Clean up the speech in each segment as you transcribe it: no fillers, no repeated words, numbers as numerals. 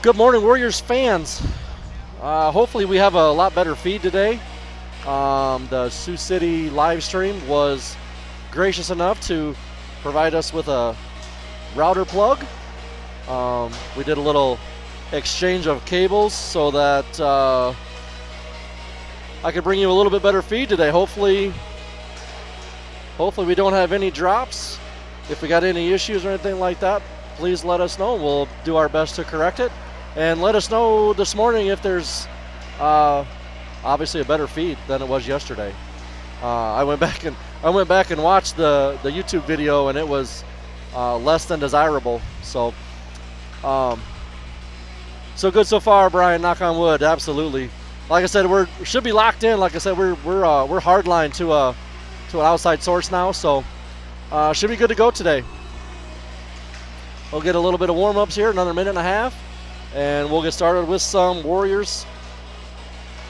Good morning, Warriors fans. Hopefully we have a lot better feed today. The Sioux City live stream was gracious enough to provide us with a router plug. We did a little exchange of cables so that I could bring you a little bit better feed today. Hopefully we don't have any drops. If we got any issues or anything like that, please let us know. We'll do our best to correct it. And let us know this morning if there's obviously a better feed than it was yesterday. I went back and watched the YouTube video, and it was less than desirable. So good so far, Brian. Knock on wood. Absolutely. Like I said, we should be locked in. Like I said, we're hardline to an outside source now, so should be good to go today. We'll get a little bit of warm-ups here, another minute and a half. And we'll get started with some Warriors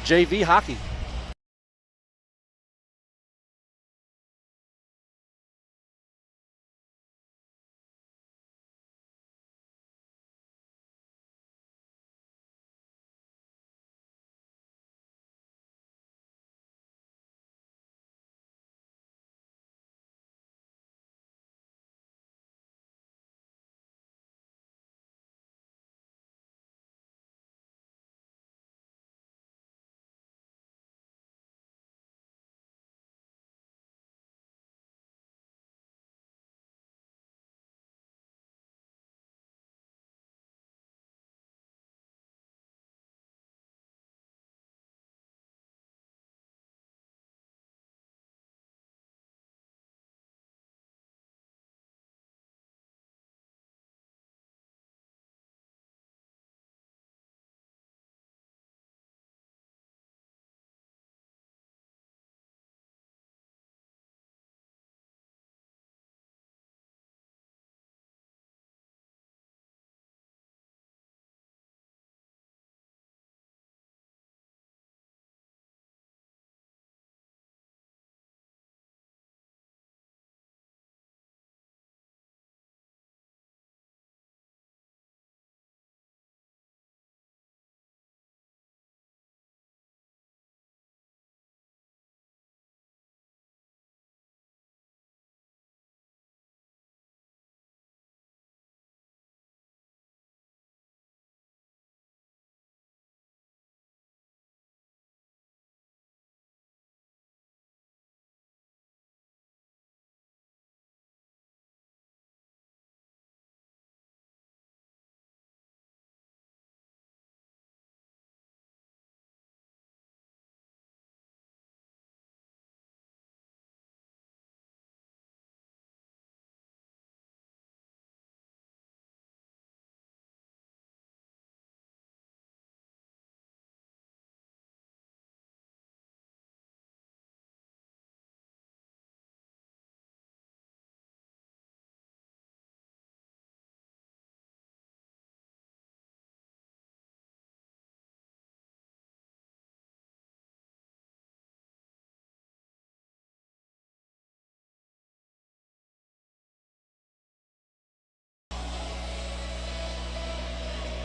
JV hockey.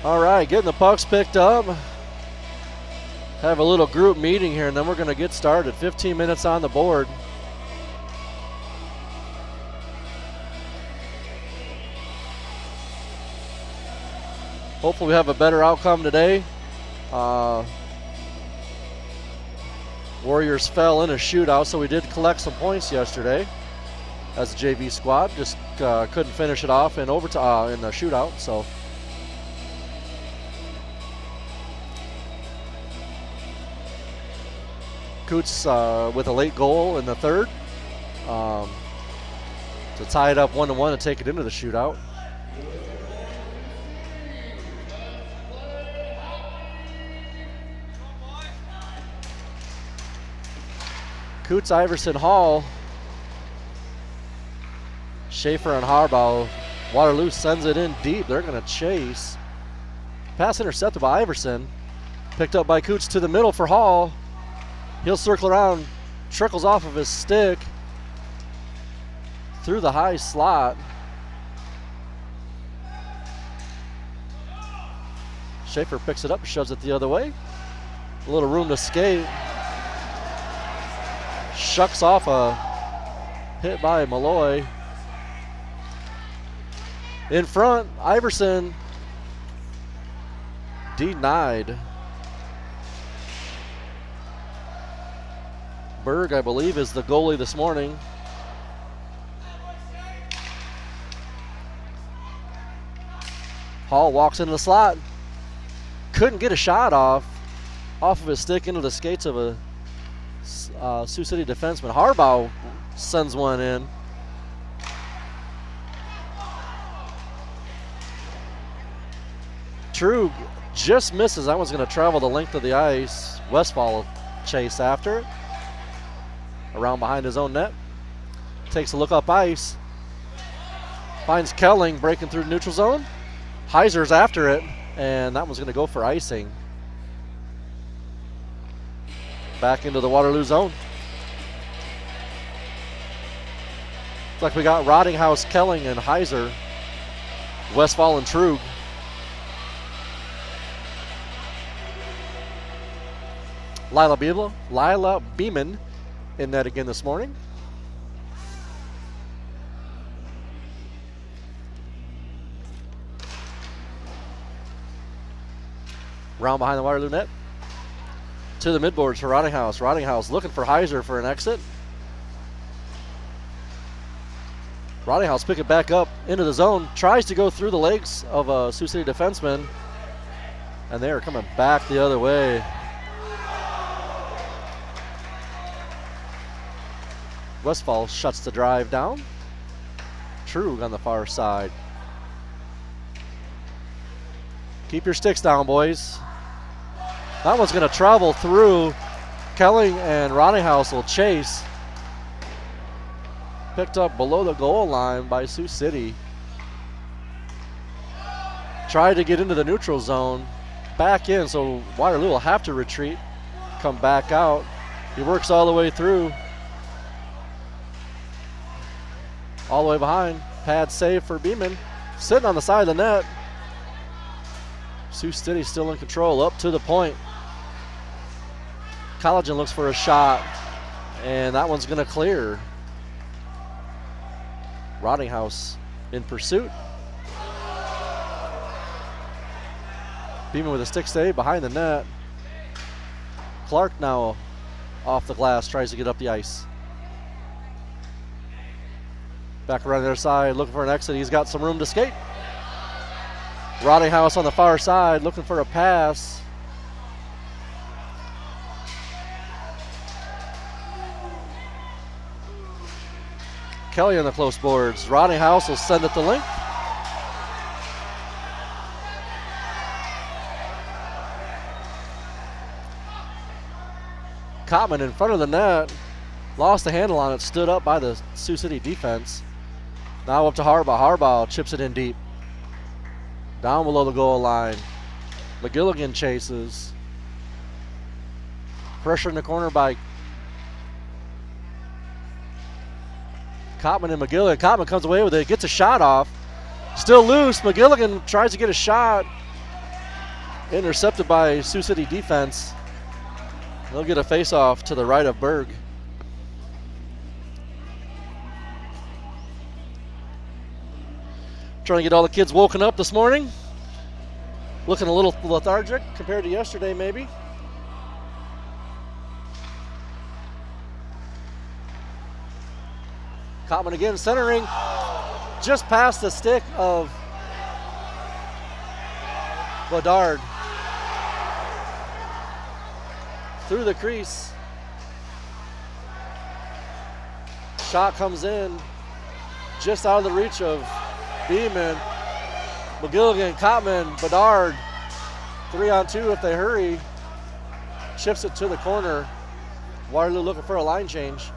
All right, getting the pucks picked up. Have a little group meeting here, and then we're going to get started. 15 minutes on the board. Hopefully we have a better outcome today. Warriors fell in a shootout, so we did collect some points yesterday as a JV squad. Just couldn't finish it off in the shootout. So. Coots with a late goal in the third to tie it up 1-1 and take it into the shootout. Coots, Iverson, Hall, Schaefer, and Harbaugh. Waterloo sends it in deep. They're going to chase. Pass intercepted by Iverson. Picked up by Coots to the middle for Hall. He'll circle around, trickles off of his stick through the high slot. Schaefer picks it up, shoves it the other way. A little room to skate. Shucks off a hit by Malloy. In front, Iverson denied. Berg, I believe, is the goalie this morning. Hall walks into the slot. Couldn't get a shot off of his stick into the skates of a Sioux City defenseman. Harbaugh sends one in. Trug just misses. That one's going to travel the length of the ice. Westfall chase after it. Around behind his own net. Takes a look up ice. Finds Kelling breaking through the neutral zone. Heiser's after it, and that one's going to go for icing. Back into the Waterloo zone. Looks like we got Rottinghouse, Kelling, and Heiser. Westfall and Trug. Lila Beeman in net again this morning. Round behind the Waterloo net. To the midboards for Rottinghouse. Rottinghouse looking for Heiser for an exit. Rottinghouse pick it back up into the zone. Tries to go through the legs of a Sioux City defenseman. And they are coming back the other way. Westfall shuts the drive down. Trug on the far side. Keep your sticks down, boys. That one's going to travel through. Kelling and Rottinghouse will chase. Picked up below the goal line by Sioux City. Tried to get into the neutral zone. Back in, so Waterloo will have to retreat. Come back out. He works all the way through. All the way behind. Pad save for Beeman. Sitting on the side of the net. Sioux City still in control. Up to the point. Collagen looks for a shot. And that one's going to clear. Rottinghouse in pursuit. Beeman with a stick save behind the net. Clark now off the glass. Tries to get up the ice. Back around the other side, looking for an exit. He's got some room to skate. Rottinghouse on the far side, looking for a pass. Kelly on the close boards. Rottinghouse will send it the length. Cotman in front of the net. Lost the handle on it, stood up by the Sioux City defense. Now up to Harbaugh. Harbaugh chips it in deep. Down below the goal line. McGilligan chases. Pressure in the corner by Cotman and McGilligan. Cotman comes away with it, gets a shot off. Still loose. McGilligan tries to get a shot. Intercepted by Sioux City defense. They'll get a face-off to the right of Berg. Trying to get all the kids woken up this morning. Looking a little lethargic compared to yesterday, maybe. Cotman again centering. Just past the stick of Bedard. Through the crease. Shot comes in. Just out of the reach of Beeman, McGilligan, Cotman, Bedard, 3-on-2 if they hurry. Chips it to the corner. Waterloo looking for a line change.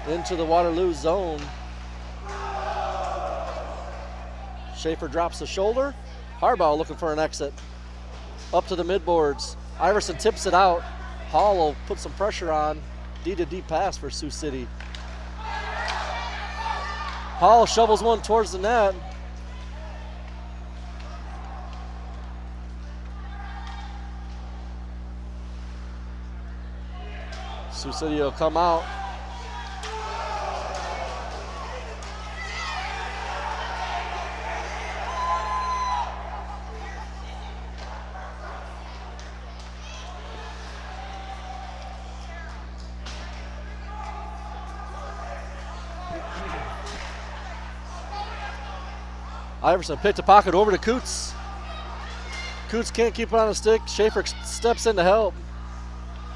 Into the Waterloo zone. Schaefer drops the shoulder. Harbaugh looking for an exit. Up to the midboards. Iverson tips it out. Hall will put some pressure on. D to D pass for Sioux City. Hall shovels one towards the net. Sioux City will come out. Iverson picked a pocket over to Coots. Coots can't keep it on a stick. Schaefer steps in to help.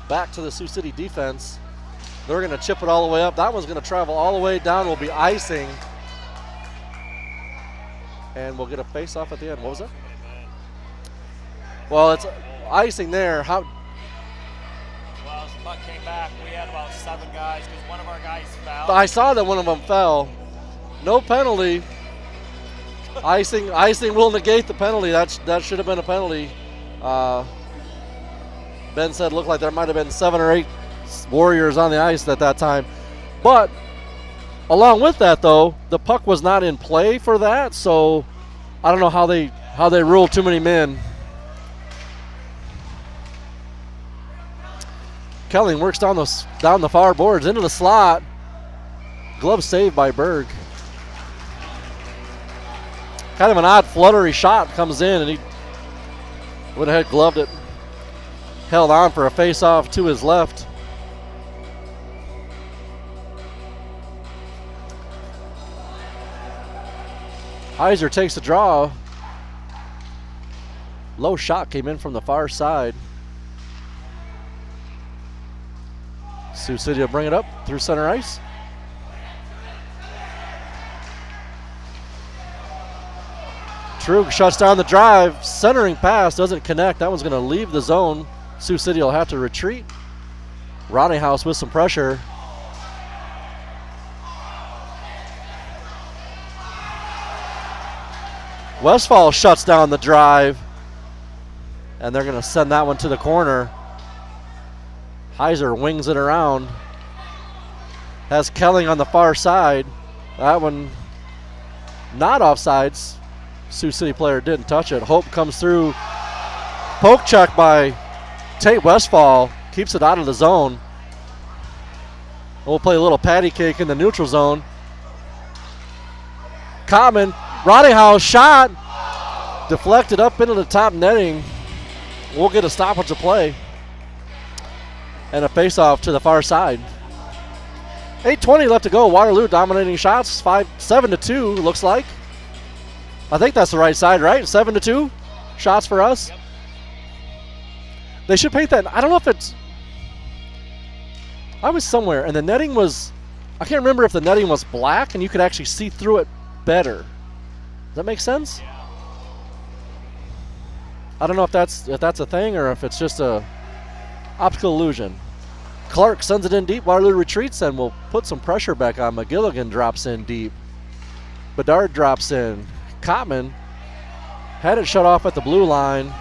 Back to the Sioux City defense. They're going to chip it all the way up. That one's going to travel all the way down. Will be icing. And we'll get a face-off at the end. What was that? Well, it's icing there. How? Well, as the puck came back, we had about 7 guys because one of our guys fell. I saw that one of them fell. No penalty. Icing will negate the penalty. That should have been a penalty. Ben said it looked like there might have been 7 or 8 Warriors on the ice at that time. But along with that, though, the puck was not in play for that, so I don't know how they ruled too many men. Kelling works down the far boards into the slot. Glove saved by Berg. Kind of an odd fluttery shot comes in, and he would have gloved it. Held on for a face-off to his left. Heiser takes the draw. Low shot came in from the far side. Sioux City will bring it up through center ice. Trug shuts down the drive. Centering pass doesn't connect. That one's going to leave the zone. Sioux City will have to retreat. Roninghouse with some pressure. Westfall shuts down the drive. And they're going to send that one to the corner. Heiser wings it around. Has Kelling on the far side. That one not offsides. Sioux City player didn't touch it. Hope comes through. Poke check by Tate Westfall. Keeps it out of the zone. We'll play a little patty cake in the neutral zone. Common. Roninghouse shot. Deflected up into the top netting. We'll get a stoppage of play. And a face-off to the far side. 8:20 left to go. Waterloo dominating shots. 7-2 looks like. I think that's the right side, right? 7-2 shots for us. Yep. They should paint that. I don't know if it's. I was somewhere and the netting was. I can't remember if the netting was black and you could actually see through it better. Does that make sense? Yeah. I don't know if that's a thing or if it's just a optical illusion. Clark sends it in deep. Waterloo retreats and will put some pressure back on. McGilligan drops in deep. Bedard drops in. Cotman had it shut off at the blue line.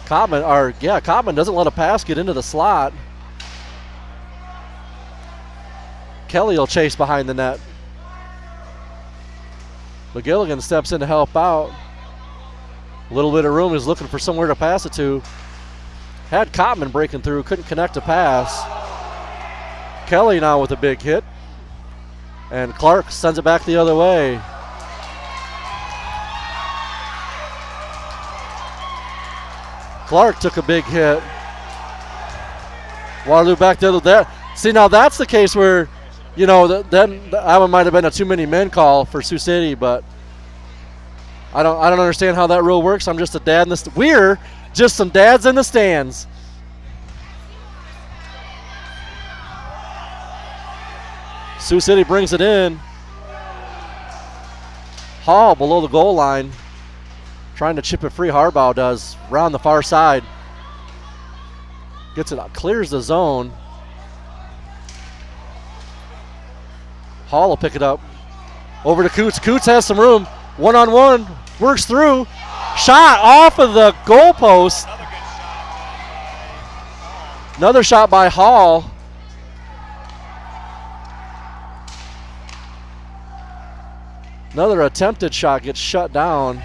Cotman doesn't let a pass get into the slot. Kelly will chase behind the net. McGilligan steps in to help out. A little bit of room, he's looking for somewhere to pass it to. Had Cotman breaking through, couldn't connect a pass. Kelly now with a big hit. And Clark sends it back the other way. Clark took a big hit. Waterloo back the other there. See, now that's the case where, you know, then that one might have been a too many men call for Sioux City, but I don't understand how that rule works. I'm just a dad in the we're just some dads in the stands. Sioux City brings it in. Hall below the goal line. Trying to chip it free. Harbaugh does. Round the far side. Gets it out. Clears the zone. Hall will pick it up. Over to Coots. Coots has some room. One-on-one. Works through. Shot off of the goalpost. Another shot by Hall. Another attempted shot gets shut down.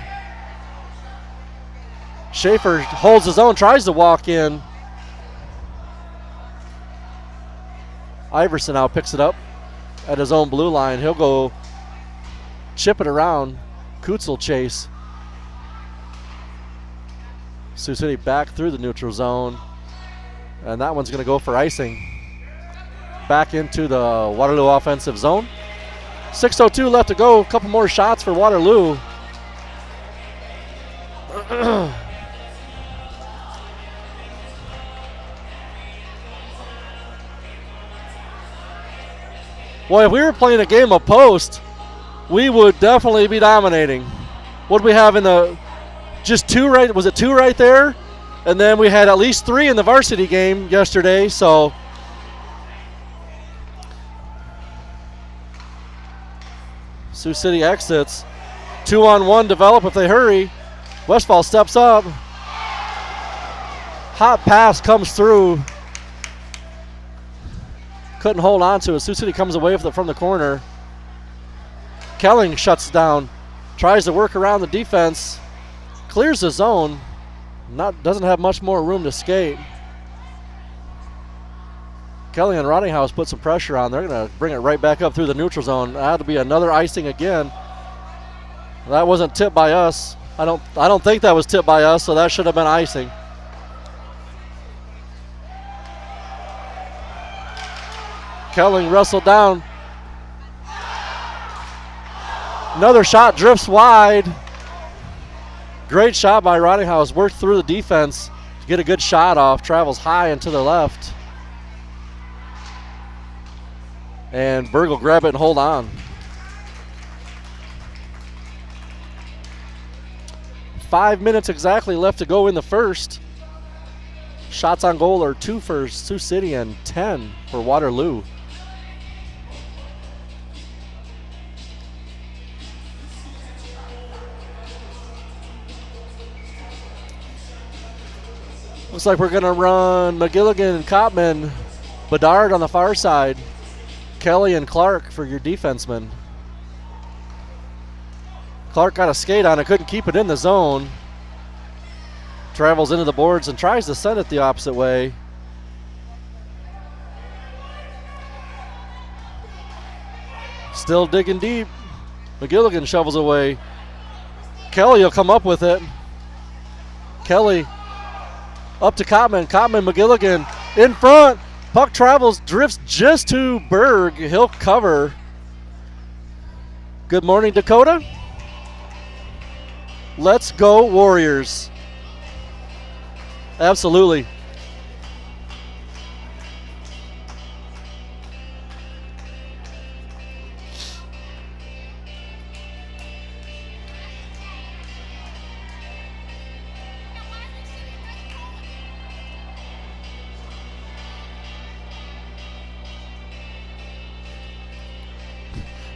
Schaefer holds his own, tries to walk in. Iverson now picks it up at his own blue line. He'll go chip it around. Coots will chase. Sioux City back through the neutral zone. And that one's going to go for icing. Back into the Waterloo offensive zone. 6:02 left to go. A couple more shots for Waterloo. Boy, if we were playing a game of post, we would definitely be dominating. What did we have in the, just two right, was it two right there? And then we had at least three in the varsity game yesterday, so. Sioux City exits. 2-on-1 develop if they hurry. Westfall steps up. Hot pass comes through. Couldn't hold on to it. Sioux City comes away with it from the corner. Kelling shuts down. Tries to work around the defense. Clears the zone. Doesn't have much more room to skate. Kelly and Rottinghouse put some pressure on. They're going to bring it right back up through the neutral zone. That'll be another icing again. That wasn't tipped by us. I don't think that was tipped by us, so that should have been icing. Kelling wrestled down. Another shot drifts wide. Great shot by Rottinghouse. Worked through the defense to get a good shot off. Travels high and to the left. And Berg will grab it and hold on. 5 minutes exactly left to go in the first. Shots on goal are 2 for Sioux City and 10 for Waterloo. Looks like we're going to run McGilligan and Cotman, Bedard on the far side, Kelly and Clark for your defensemen. Clark got a skate on it, couldn't keep it in the zone. Travels into the boards and tries to send it the opposite way. Still digging deep. McGilligan shovels away. Kelly will come up with it. Kelly up to Cotman. Cotman, McGilligan in front. Puck travels, drifts just to Berg. He'll cover. Good morning, Dakota. Let's go, Warriors. Absolutely.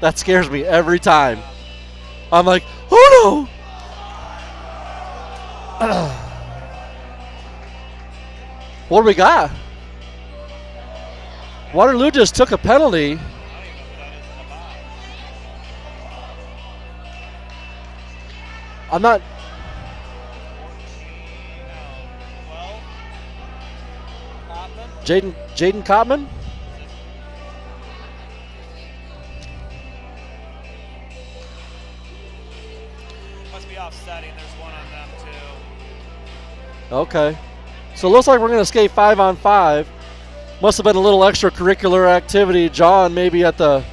That scares me every time. I'm like, oh no! What do we got? Waterloo just took a penalty. I'm not. Jaden Cotman? Must be offsetting. There's one on them too. Okay. So it looks like we're going to skate 5-on-5. Must have been a little extracurricular activity. John, maybe at the.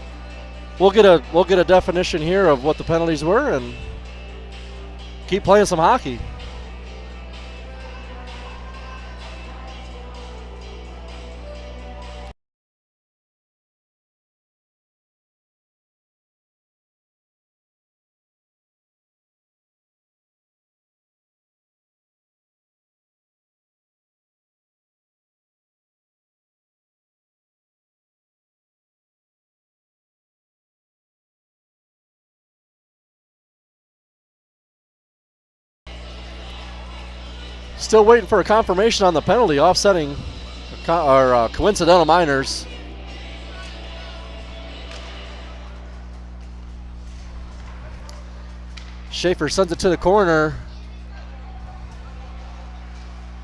We'll get a definition here of what the penalties were and keep playing some hockey. Still waiting for a confirmation on the penalty, offsetting our coincidental minors. Schaefer sends it to the corner.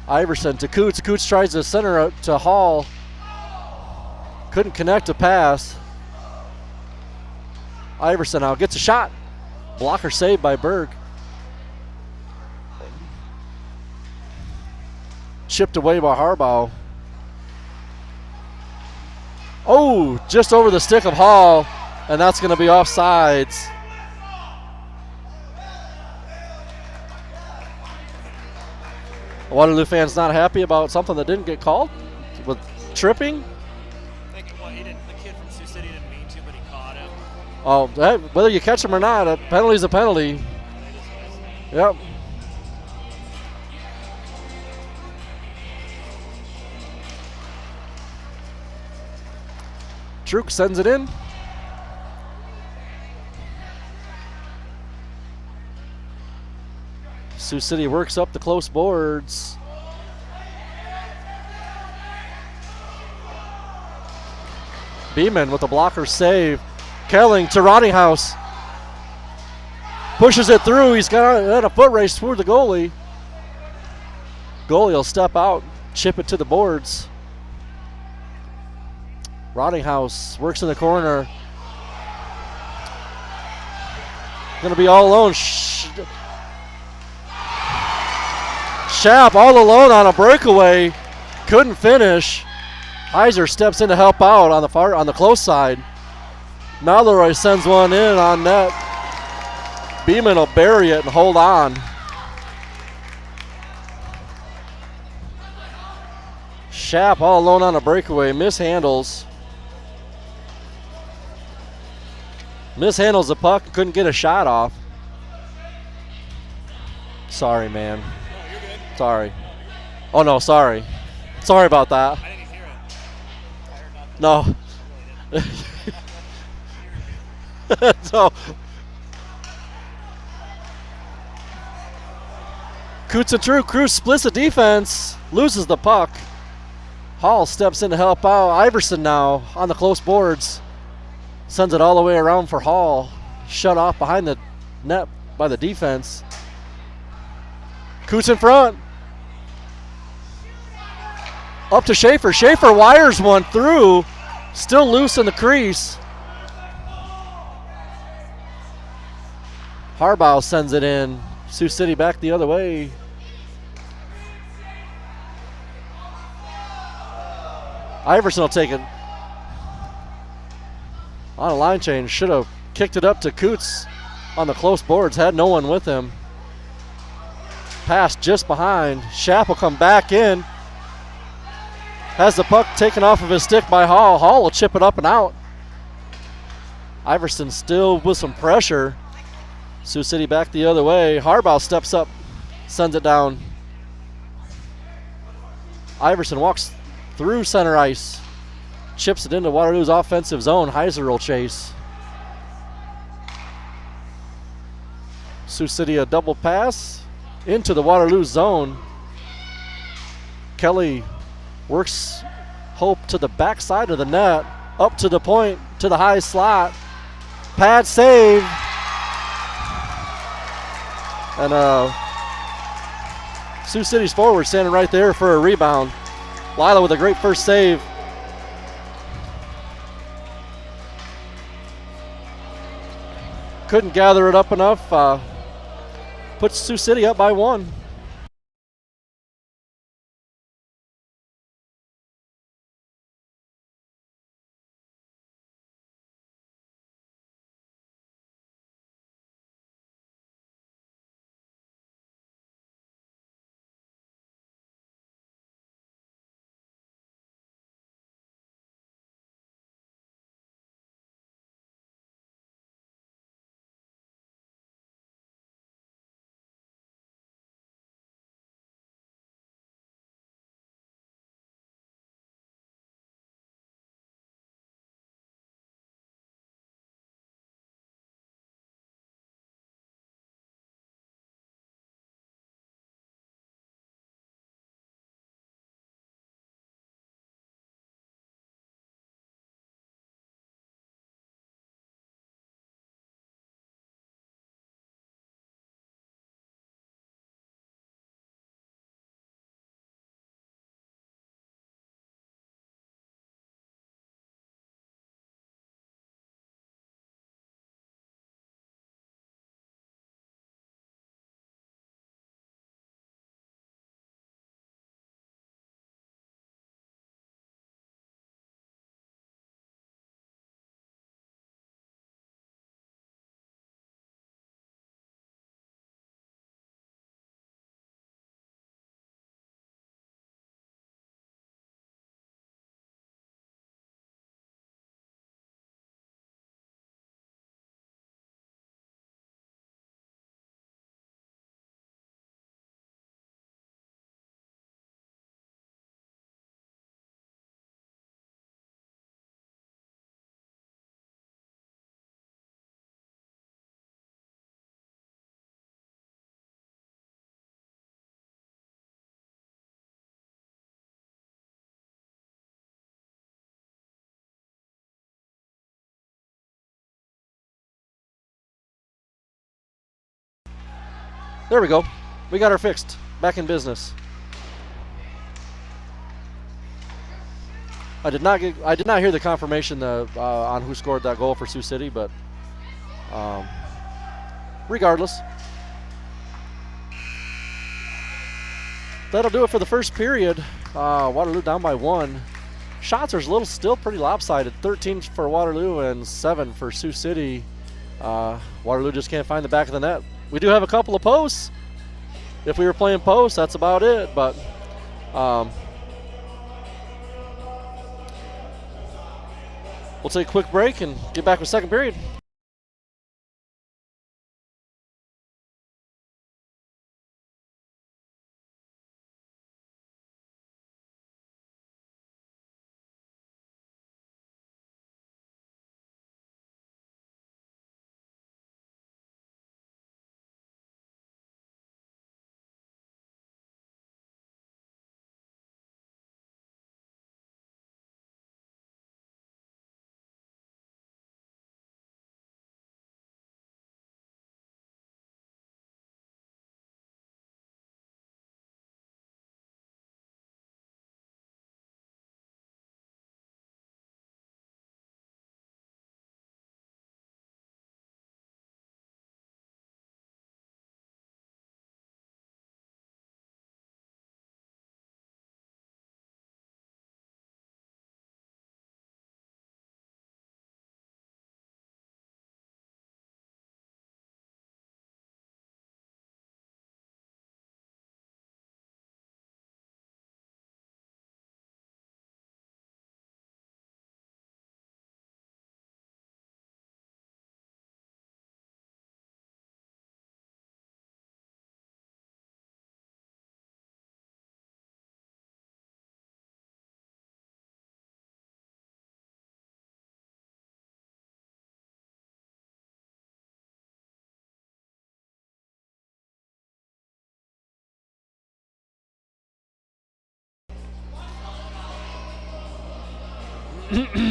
Iverson to Coots. Coots tries to center out to Hall. Couldn't connect a pass. Iverson now gets a shot. Blocker saved by Berg. Chipped away by Harbaugh. Oh, just over the stick of Hall, and that's going to be offsides. Waterloo fans not happy about something that didn't get called with tripping. Well, the kid from Sioux City didn't mean to, but he caught him. Oh, whether you catch him or not, a penalty's a penalty. Yep. Truk sends it in. Sioux City works up the close boards. Beeman with a blocker save. Kelling to Rottinghouse. Pushes it through. He's got a foot race toward the goalie. Goalie will step out, chip it to the boards. Rottinghouse works in the corner. Gonna be all alone. Schaap all alone on a breakaway. Couldn't finish. Heiser steps in to help out on the close side. Mallory sends one in on net. Beeman will bury it and hold on. Schaap all alone on a breakaway. Mishandles the puck. Couldn't get a shot off. Sorry, man. No, you're good. Sorry. Oh, no, sorry. Sorry about that. I didn't even hear it. I heard nothing. No. I really didn't. So, Coots and True. Cruz splits the defense, loses the puck. Hall steps in to help out. Iverson now on the close boards. Sends it all the way around for Hall. Shut off behind the net by the defense. Coots in front. Up to Schaefer. Schaefer wires one through. Still loose in the crease. Harbaugh sends it in. Sioux City back the other way. Iverson will take it. On a line change. Should have kicked it up to Coots on the close boards. Had no one with him. Pass just behind. Schaap will come back in. Has the puck taken off of his stick by Hall. Hall will chip it up and out. Iverson still with some pressure. Sioux City back the other way. Harbaugh steps up, sends it down. Iverson walks through center ice. Chips it into Waterloo's offensive zone. Heiser will chase. Sioux City a double pass into the Waterloo zone. Kelly works Hope to the backside of the net. Up to the point, to the high slot. Pad save. And Sioux City's forward standing right there for a rebound. Lila with a great first save. Couldn't gather it up enough. Puts Sioux City up by 1. There we go. We got her fixed. Back in business. I did not hear the confirmation on who scored that goal for Sioux City, but regardless, that'll do it for the first period. Waterloo down by 1. Shots are still pretty lopsided. 13 for Waterloo and 7 for Sioux City. Waterloo just can't find the back of the net. We do have a couple of posts. If we were playing posts, that's about it. But we'll take a quick break and get back with second period.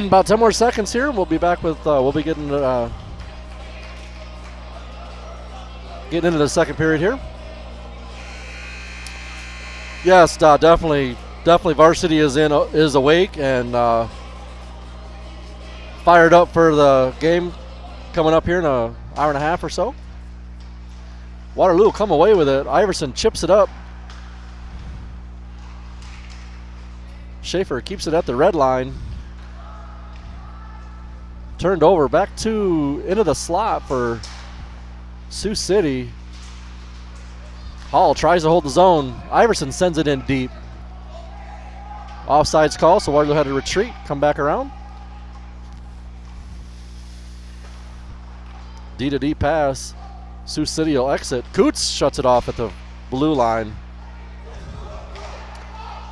About 10 more seconds here. We'll be back with. We'll be getting into the second period here. Yes, definitely. Varsity is awake and fired up for the game coming up here in an hour and a half or so. Waterloo will come away with it. Iverson chips it up. Schaefer keeps it at the red line. Turned over back into the slot for Sioux City. Hall tries to hold the zone. Iverson sends it in deep. Offsides call, so Waterloo had to retreat, come back around. D-to-D pass. Sioux City will exit. Coots shuts it off at the blue line.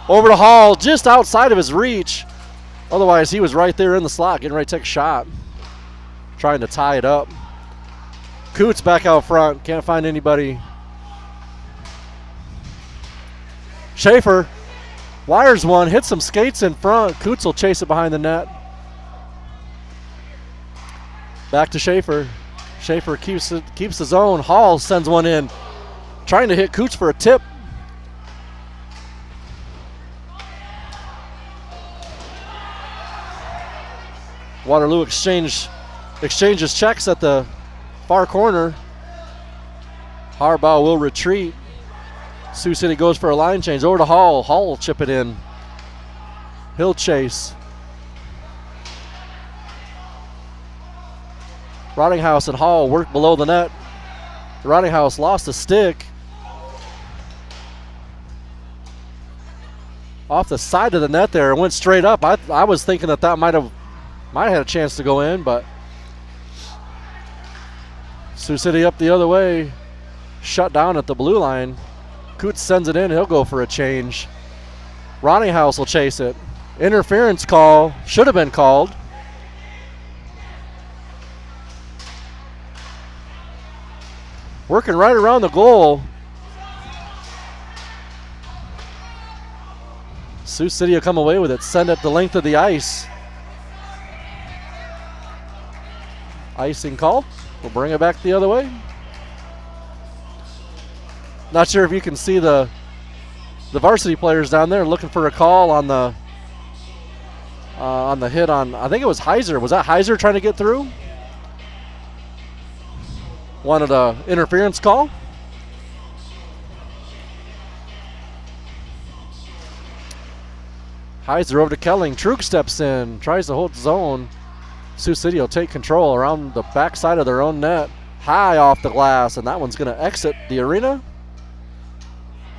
Over to Hall, just outside of his reach. Otherwise, he was right there in the slot, getting ready to take a shot. Trying to tie it up. Coots back out front, can't find anybody. Schaefer wires one, hits some skates in front. Coots will chase it behind the net. Back to Schaefer. Schaefer keeps the zone. Hall sends one in. Trying to hit Coots for a tip. Waterloo exchanges checks at the far corner. Harbaugh will retreat. Sioux City goes for a line change. Over to Hall. Hall will chip it in. He'll chase. Rottinghouse and Hall work below the net. Rottinghouse lost a stick. Off the side of the net there. It went straight up. I was thinking that might have had a chance to go in, but Sioux City up the other way. Shut down at the blue line. Coots sends it in. He'll go for a change. Rottinghouse will chase it. Interference call. Should have been called. Working right around the goal. Sioux City will come away with it. Send it the length of the ice. Icing called. We'll bring it back the other way. Not sure if you can see the varsity players down there looking for a call on the hit on, I think it was Heiser. Was that Heiser trying to get through? Wanted a interference call. Heiser over to Kelling. Trug steps in, tries to hold zone. Sioux City will take control around the backside of their own net. High off the glass, and that one's going to exit the arena.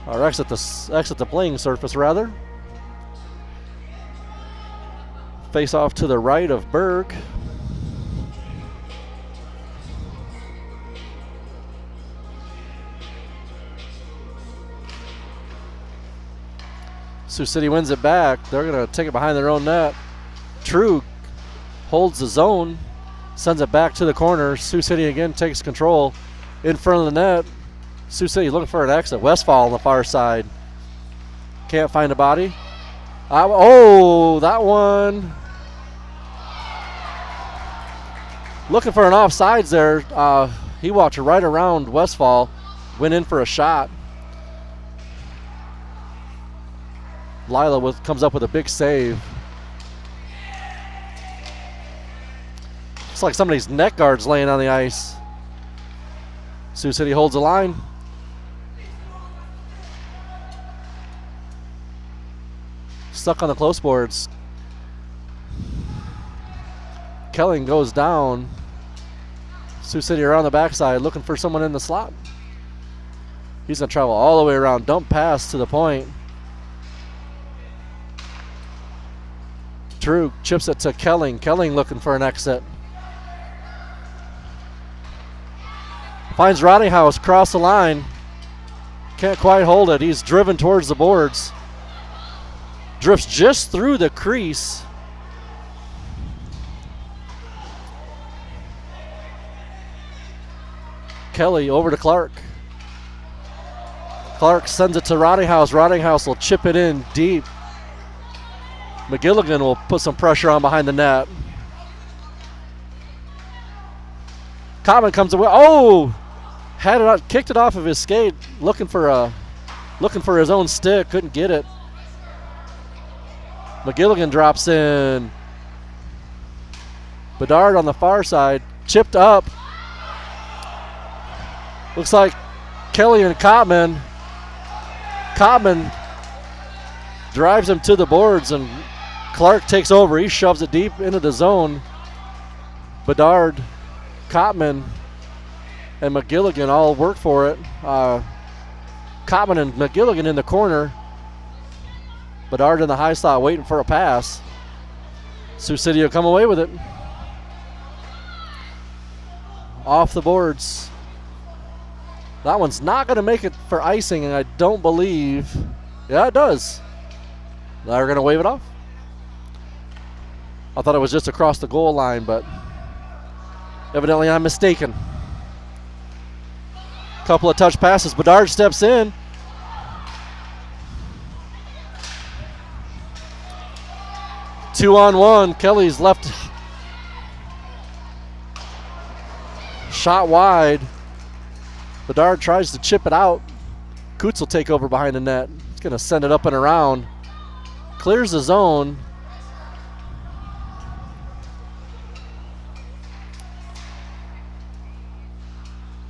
Or exit the playing surface, rather. Face off to the right of Berg. Sioux City wins it back. They're going to take it behind their own net. Trug holds the zone, sends it back to the corner. Sioux City again takes control in front of the net. Sioux City looking for an exit. Westfall on the far side. Can't find a body. Oh, that one. Looking for an offsides there. He walked right around Westfall. Went in for a shot. Lila comes up with a big save. Looks like somebody's neck guard's laying on the ice. Sioux City holds the line. Stuck on the close boards. Kelling goes down. Sioux City around the backside looking for someone in the slot. He's going to travel all the way around. Dump pass to the point. Trug chips it to Kelling. Kelling looking for an exit. Finds Rottinghouse across the line. Can't quite hold it. He's driven towards the boards. Drifts just through the crease. Kelly over to Clark. Clark sends it to Rottinghouse. Rottinghouse will chip it in deep. McGilligan will put some pressure on behind the net. Common comes away. Oh! Had it out, kicked it off of his skate, looking for his own stick, couldn't get it. McGilligan drops in. Bedard on the far side, chipped up. Looks like Kelly and Cotman. Cotman drives him to the boards, and Clark takes over. He shoves it deep into the zone. Bedard, Cotman, and McGilligan all work for it. Cotman and McGilligan in the corner. Bedard in the high slot waiting for a pass. Sioux City will come away with it. Off the boards. That one's not going to make it for icing, and I don't believe. Yeah, it does. They're going to wave it off. I thought it was just across the goal line, but evidently I'm mistaken. Couple of touch passes. Bedard steps in. Two on one. Kelly's left. Shot wide. Bedard tries to chip it out. Coots will take over behind the net. He's going to send it up and around. Clears the zone.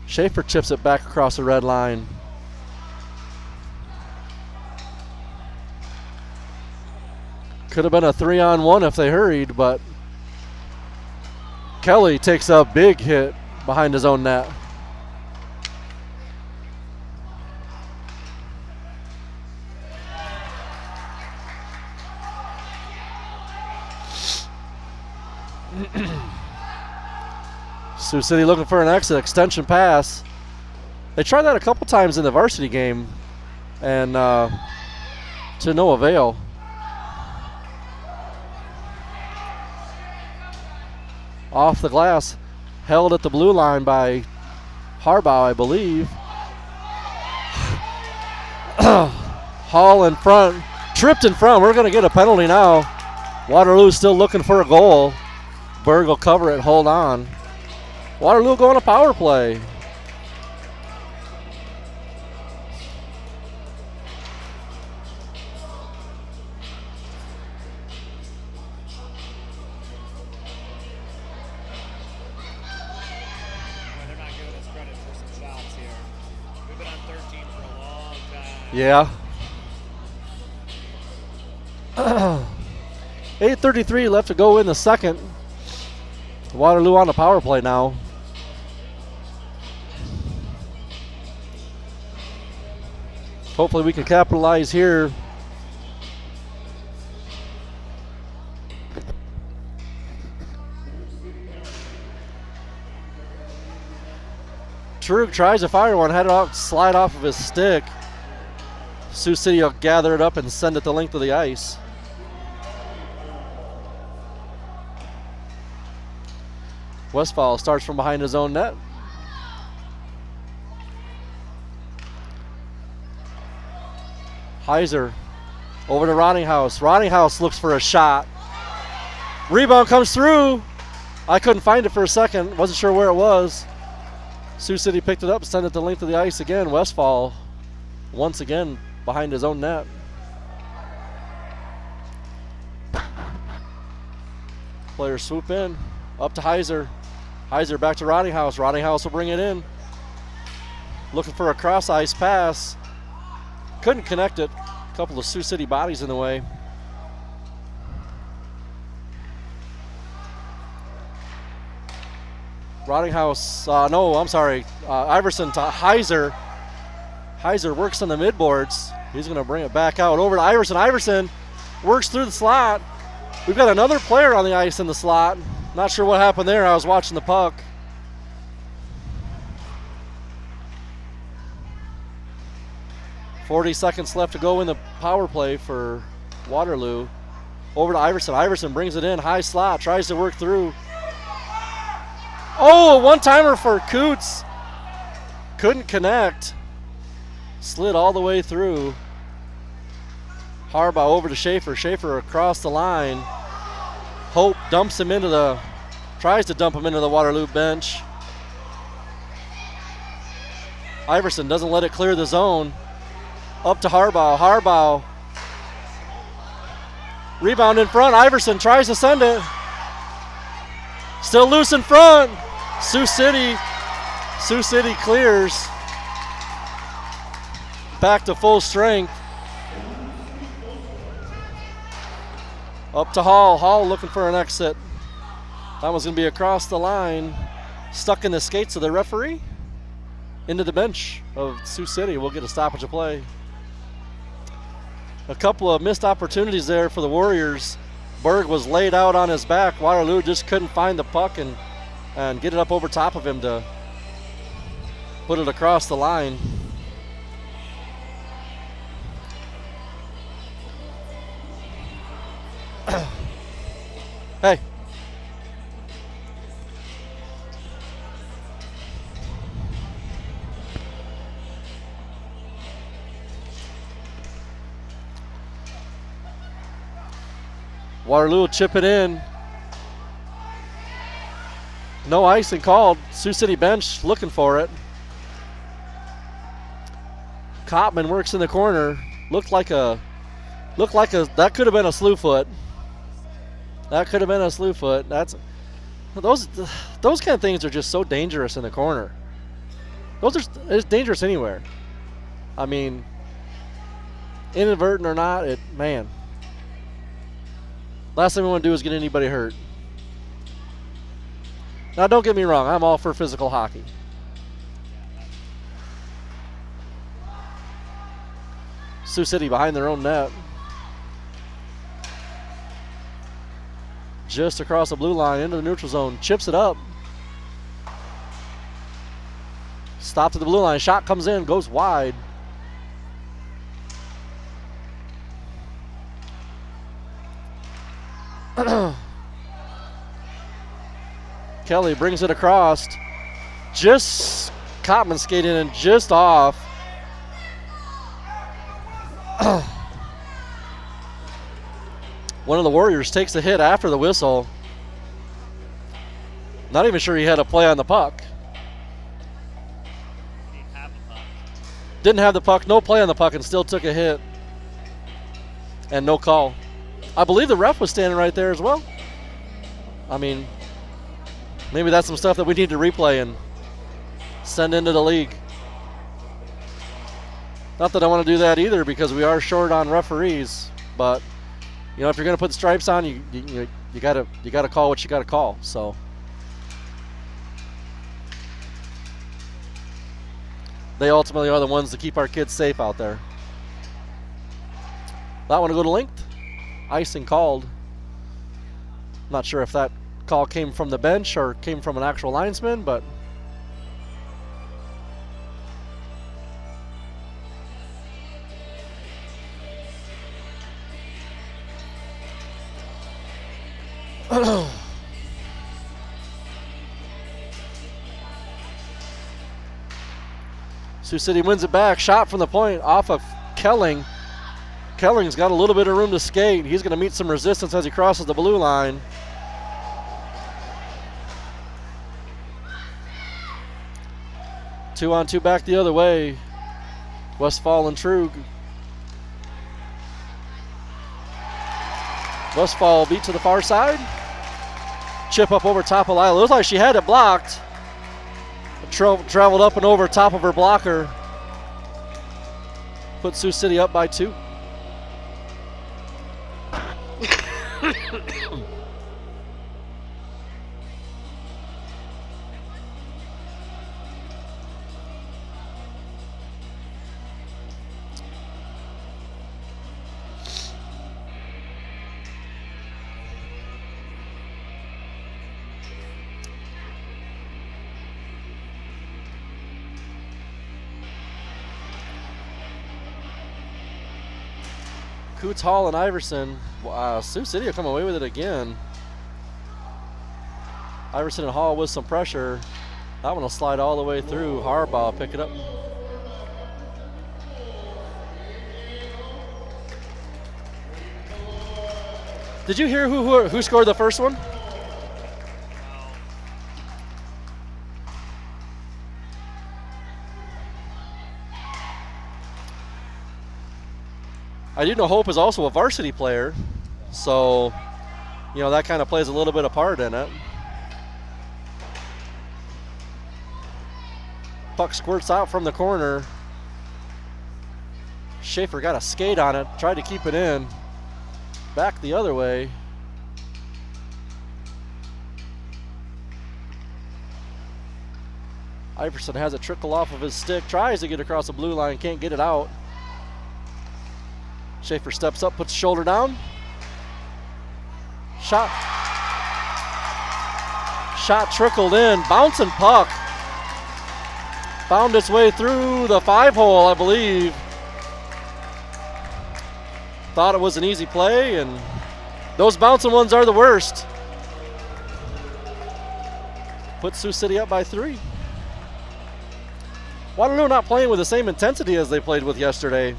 Schaefer chips it back across the red line. Could have been a 3-on-1 if they hurried, but Kelly takes a big hit behind his own net. Sioux City looking for an exit, extension pass. They tried that a couple times in the varsity game, and to no avail. Off the glass, held at the blue line by Harbaugh, I believe. Hall in front, tripped in front. We're going to get a penalty now. Waterloo's still looking for a goal. Berg will cover it, hold on. Waterloo going to power play. Yeah. 8:33 left to go in the second. Waterloo on the power play now. Hopefully we can capitalize here. Trug tries to fire one, had it out, slide off of his stick. Sioux City will gather it up and send it the length of the ice. Westfall starts from behind his own net. Heiser over to Roninghouse. Roninghouse looks for a shot. Rebound comes through. I couldn't find it for a second. Wasn't sure where it was. Sioux City picked it up, sent it the length of the ice again. Westfall once again behind his own net. Players swoop in. Up to Heiser. Heiser back to Roninghouse. Roninghouse will bring it in. Looking for a cross ice pass. Couldn't connect it. A couple of Sioux City bodies in the way. Roninghouse, Iverson to Heiser. Heiser works on the midboards. He's going to bring it back out over to Iverson. Iverson works through the slot. We've got another player on the ice in the slot. Not sure what happened there. I was watching the puck. .40 seconds left to go in the power play for Waterloo. Over to Iverson. Iverson brings it in. High slot. Tries to work through. Oh, a one-timer for Coots. Couldn't connect. Slid all the way through. Harbaugh over to Schaefer. Schaefer across the line. Hope tries to dump him into the Waterloo bench. Iverson doesn't let it clear the zone. Up to Harbaugh. Harbaugh. Rebound in front. Iverson tries to send it. Still loose in front. Sioux City clears. Back to full strength. Up to Hall. Hall looking for an exit. That was going to be across the line. Stuck in the skates of the referee. Into the bench of Sioux City. We'll get a stoppage of play. A couple of missed opportunities there for the Warriors. Berg was laid out on his back. Waterloo just couldn't find the puck and get it up over top of him to put it across the line. Hey. Waterloo will chip it in. No icing called. Sioux City bench looking for it. Kopman works in the corner. Looked like that could have been a slew foot. That could have been a slew foot. Those kind of things are just so dangerous in the corner. It's dangerous anywhere. I mean, inadvertent or not, man. Last thing we want to do is get anybody hurt. Now, don't get me wrong. I'm all for physical hockey. Sioux City behind their own net. Just across the blue line into the neutral zone. Chips it up. Stop to the blue line. Shot comes in. Goes wide. Kelly brings it across. Just Kopman skating in just off. One of the Warriors takes the hit after the whistle. Not even sure he had a play on the puck. Didn't have the puck, no play on the puck, and still took a hit. And no call. I believe the ref was standing right there as well. I mean, maybe that's some stuff that we need to replay and send into the league. Not that I want to do that either, because we are short on referees. But you know, if you're going to put stripes on, you gotta call what you gotta call. So they ultimately are the ones to keep our kids safe out there. That one to go to length. Icing called. Not sure if that call came from the bench or came from an actual linesman, but Sioux City wins it back. Shot from the point off of Kelling. Kelling's got a little bit of room to skate. He's going to meet some resistance as he crosses the blue line. Two on two back the other way. Westfall and Trug. Westfall beat to the far side. Chip up over top of Lila. Looks like she had it blocked. Traveled up and over top of her blocker. Put Sioux City up by 2. Coots, Hall, and Iverson. Sioux City will come away with it again. Iverson and Hall with some pressure. That one will slide all the way through. Harbaugh pick it up. Did you hear who scored the first one? I do know Hope is also a varsity player, so you know that kind of plays a little bit of part in it. Puck squirts out from the corner. Schaefer got a skate on it, tried to keep it in. Back the other way. Iverson has it trickle off of his stick, tries to get across the blue line, can't get it out. Schaefer steps up, puts the shoulder down. Shot trickled in, bouncing puck. Found its way through the 5-hole, I believe. Thought it was an easy play, and those bouncing ones are the worst. Put Sioux City up by 3. Waterloo not playing with the same intensity as they played with yesterday.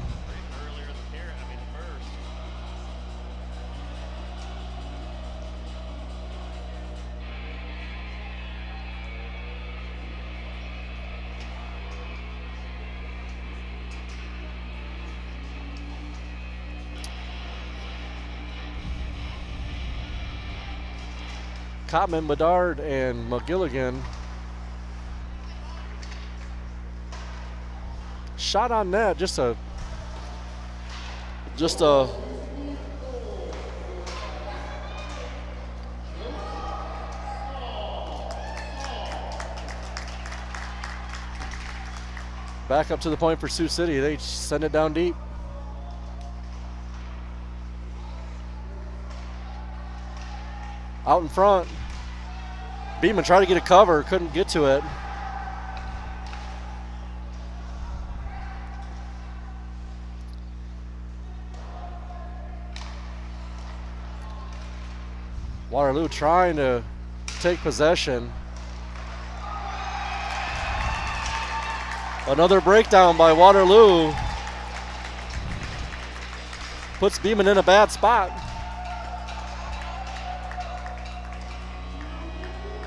Cotman, Bedard, and McGilligan. Shot on net, just a back up to the point for Sioux City. They send it down deep. Out in front. Beeman tried to get a cover, couldn't get to it. Waterloo trying to take possession. Another breakdown by Waterloo. Puts Beeman in a bad spot.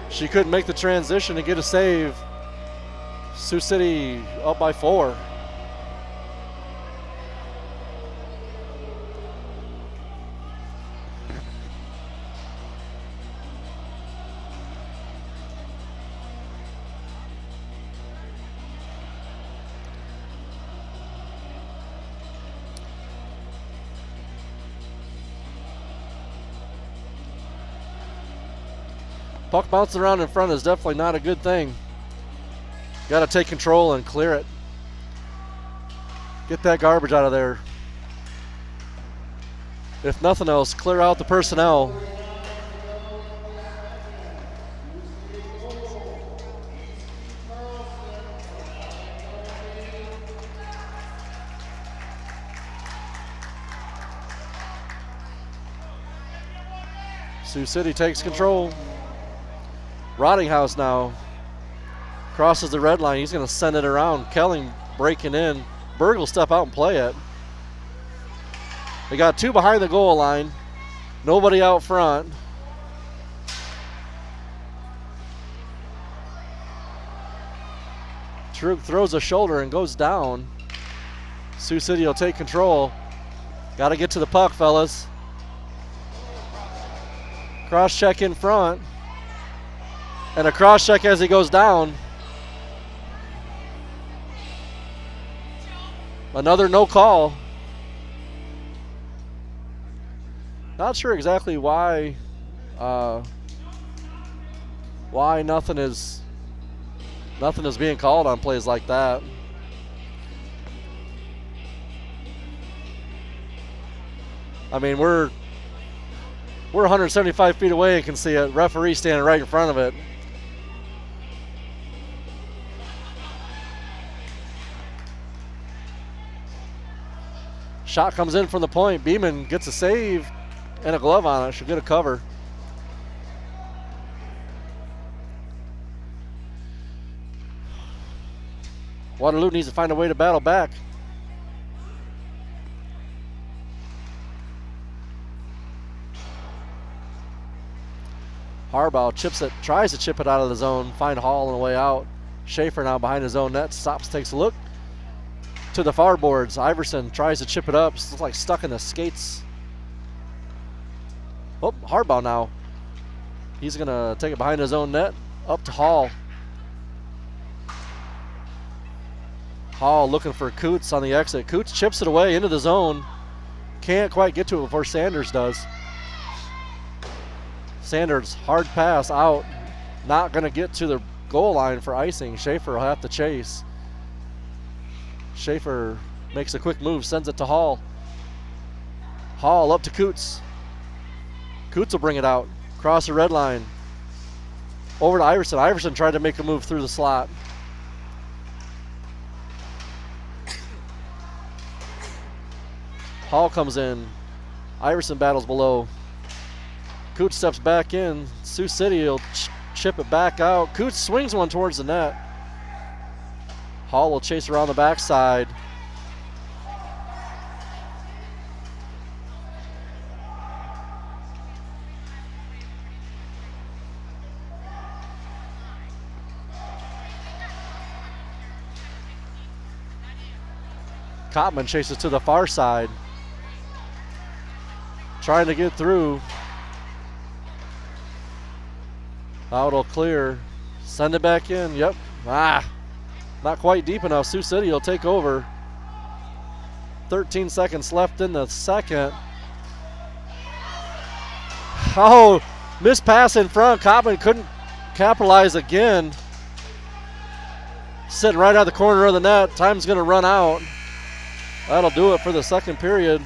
She couldn't make the transition to get a save. Sioux City up by 4. Puck bouncing around in front is definitely not a good thing. Got to take control and clear it. Get that garbage out of there. If nothing else, clear out the personnel. Sioux City takes control. Rottinghouse now crosses the red line. He's going to send it around. Kelling breaking in. Berg will step out and play it. They got two behind the goal line. Nobody out front. Trug throws a shoulder and goes down. Sioux City will take control. Got to get to the puck, fellas. Cross check in front. And a cross check as he goes down. Another no call. Not sure exactly why nothing is being called on plays like that. I mean, we're 175 feet away and can see a referee standing right in front of it. Shot comes in from the point. Beeman gets a save and a glove on it. Should get a cover. Waterloo needs to find a way to battle back. Harbaugh chips it, tries to chip it out of the zone, find Hall on the way out. Schaefer now behind his own net, stops, takes a look to the far boards. Iverson tries to chip it up, looks like stuck in the skates. Oh, Harbaugh now. He's gonna take it behind his own net, up to Hall. Hall looking for Coots on the exit. Coots chips it away into the zone. Can't quite get to it before Sanders does. Sanders, hard pass out. Not going to get to the goal line for icing. Schaefer will have to chase. Schaefer makes a quick move, sends it to Hall. Hall up to Coots. Coots will bring it out. Cross the red line. Over to Iverson. Iverson tried to make a move through the slot. Hall comes in. Iverson battles below. Coots steps back in. Sioux City will chip it back out. Coots swings one towards the net. Hall will chase around the backside. Cotman chases to the far side. Trying to get through. Out will clear. Send it back in. Yep. Not quite deep enough. Sioux City will take over. 13 seconds left in the second. Oh, missed pass in front. Cotman couldn't capitalize again. Sitting right out the corner of the net. Time's going to run out. That'll do it for the second period.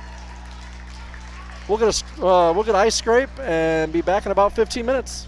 We'll get an ice scrape and be back in about 15 minutes.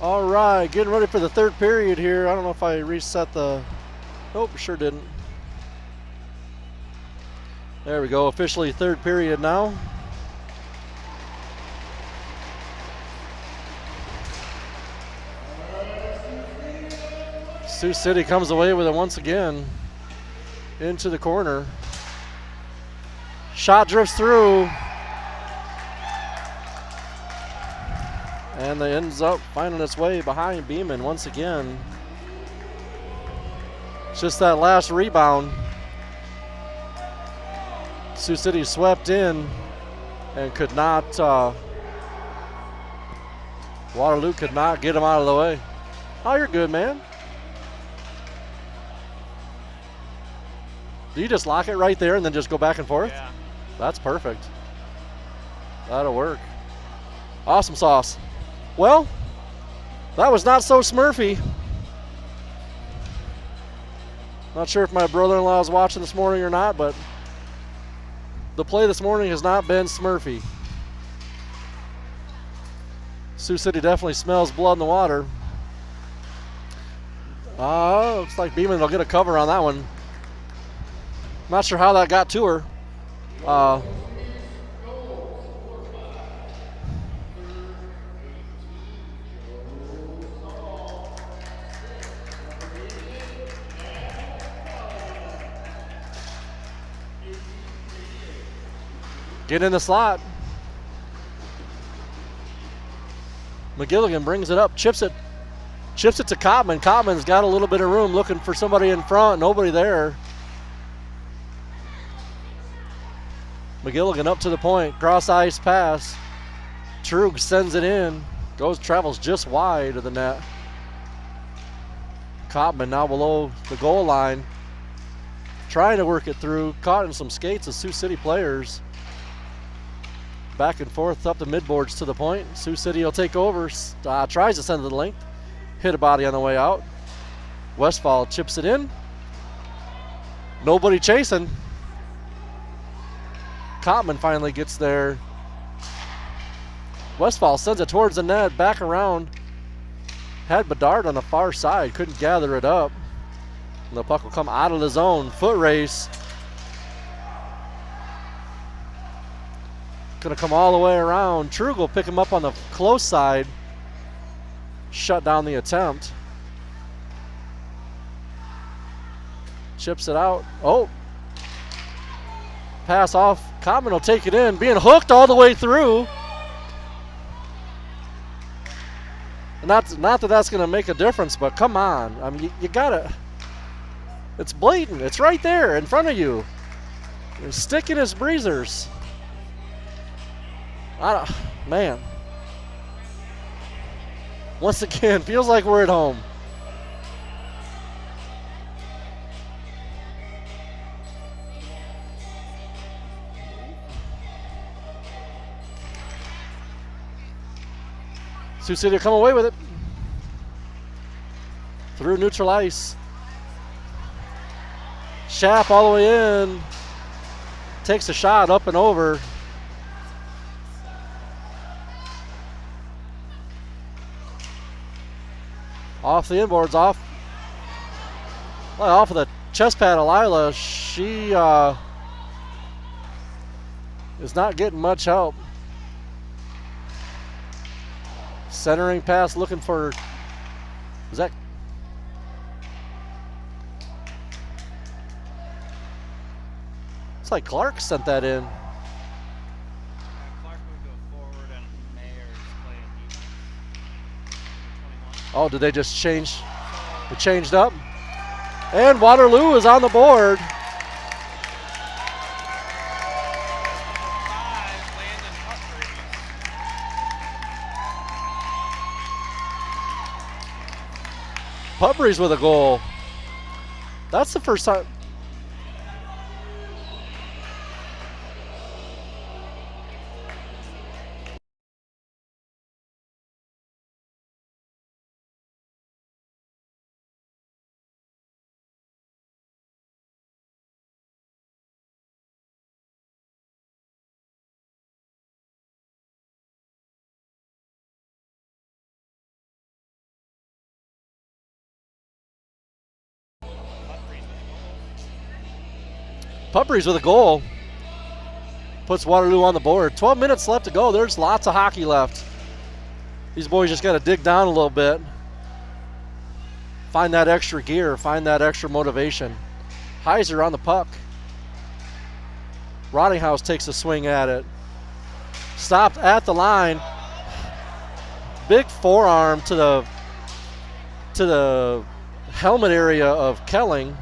All right, getting ready for the third period here. I don't know if I reset the... Nope, sure didn't. There we go, officially third period now. Sioux City comes away with it once again. Into the corner. Shot drifts through. And it ends up finding its way behind Beeman once again. It's just that last rebound. Sioux City swept in and could not, Waterloo could not get him out of the way. Oh, you're good, man. Do you just lock it right there and then just go back and forth? Yeah. That's perfect. That'll work. Awesome sauce. Well, that was not so Smurfy. Not sure if my brother-in-law is watching this morning or not, but the play this morning has not been Smurfy. Sioux City definitely smells blood in the water. Looks like Beeman will get a cover on that one. Not sure how that got to her. Get in the slot. McGilligan brings it up, chips it to Cotman. Cotman's got a little bit of room, looking for somebody in front. Nobody there. McGilligan up to the point, cross ice pass. Trug sends it in, travels just wide of the net. Cotman now below the goal line, trying to work it through, caught in some skates of Sioux City players. Back and forth up the midboards to the point. Sioux City will take over, tries to send it to the length, hit a body on the way out. Westfall chips it in. Nobody chasing. Cotman finally gets there. Westfall sends it towards the net, back around. Had Bedard on the far side, couldn't gather it up. And the puck will come out of the zone. Foot race. Gonna come all the way around. Trug will pick him up on the close side. Shut down the attempt. Chips it out. Oh. Pass off. Cotman will take it in. Being hooked all the way through. Not that that's going to make a difference, but come on. I mean, you got to. It's blatant. It's right there in front of you. You're sticking his breezers. Man. Once again, feels like we're at home. Sioux City will come away with it. Through neutral ice. Schaap all the way in. Takes a shot up and over. Off the inboards, off of the chest pad of Lila. She is not getting much help. Centering pass, looking for, is that? It's like Clark sent that in. Clark moved to a forward and Mayer's playing defense. 21. Oh, did they just change? It changed up. And Waterloo is on the board. 5, Landon Putbreeze. Putbreeze with a goal. That's the first time. Pupperies with a goal. Puts Waterloo on the board. 12 minutes left to go. There's lots of hockey left. These boys just got to dig down a little bit. Find that extra gear. Find that extra motivation. Heiser on the puck. Rottinghouse takes a swing at it. Stopped at the line. Big forearm to the helmet area of Kelling.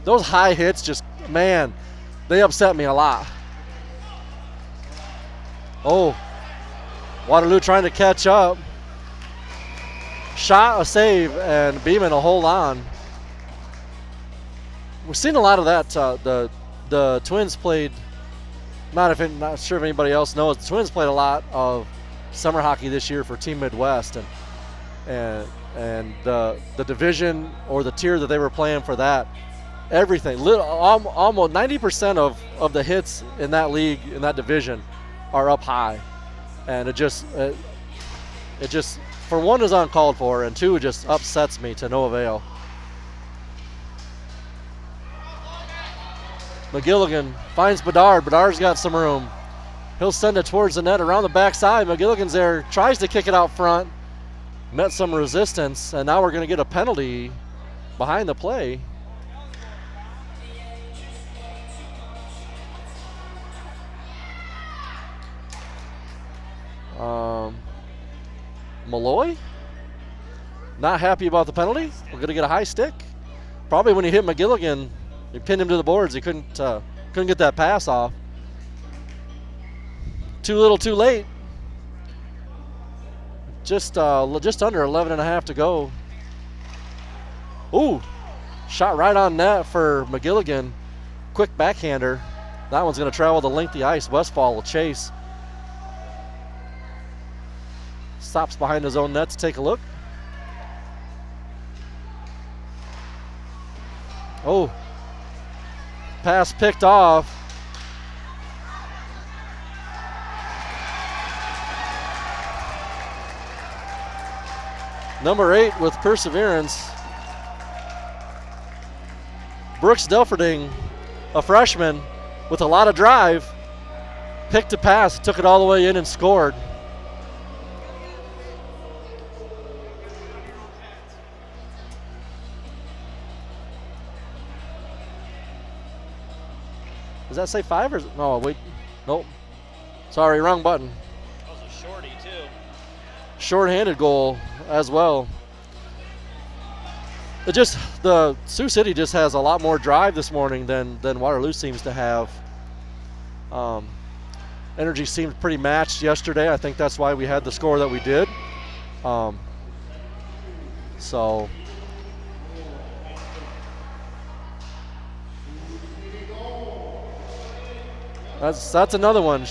Those high hits just, man, they upset me a lot. Oh, Waterloo trying to catch up. Shot, a save, and Beeman will hold on. We've seen a lot of that. The Twins played, not sure if anybody else knows, the Twins played a lot of summer hockey this year for Team Midwest, and the division or the tier that they were playing for that, everything, almost 90% of the hits in that league, in that division, are up high, and it just for one is uncalled for, and two, it just upsets me to no avail. McGilligan finds Bedard. Bedard's got some room. He'll send it towards the net around the backside. McGilligan's there, tries to kick it out front. Met some resistance, and now we're going to get a penalty behind the play. Malloy? Not happy about the penalty. We're going to get a high stick. Probably when he hit McGilligan, he pinned him to the boards. He couldn't get that pass off. Too little, too late. Just under 11 and a half to go. Ooh, shot right on net for McGilligan. Quick backhander. That one's going to travel the length of the ice. Westfall will chase. Stops behind his own net to take a look. Oh, pass picked off. Number 8 with perseverance. Brooks Delfording, a freshman with a lot of drive, picked a pass, took it all the way in and scored. Does that say 5 or? No, wait. Nope. Sorry, wrong button. That was a shorty, too. Short-handed goal as well. The Sioux City just has a lot more drive this morning than Waterloo seems to have. Energy seemed pretty matched yesterday. I think that's why we had the score that we did. So that's another one.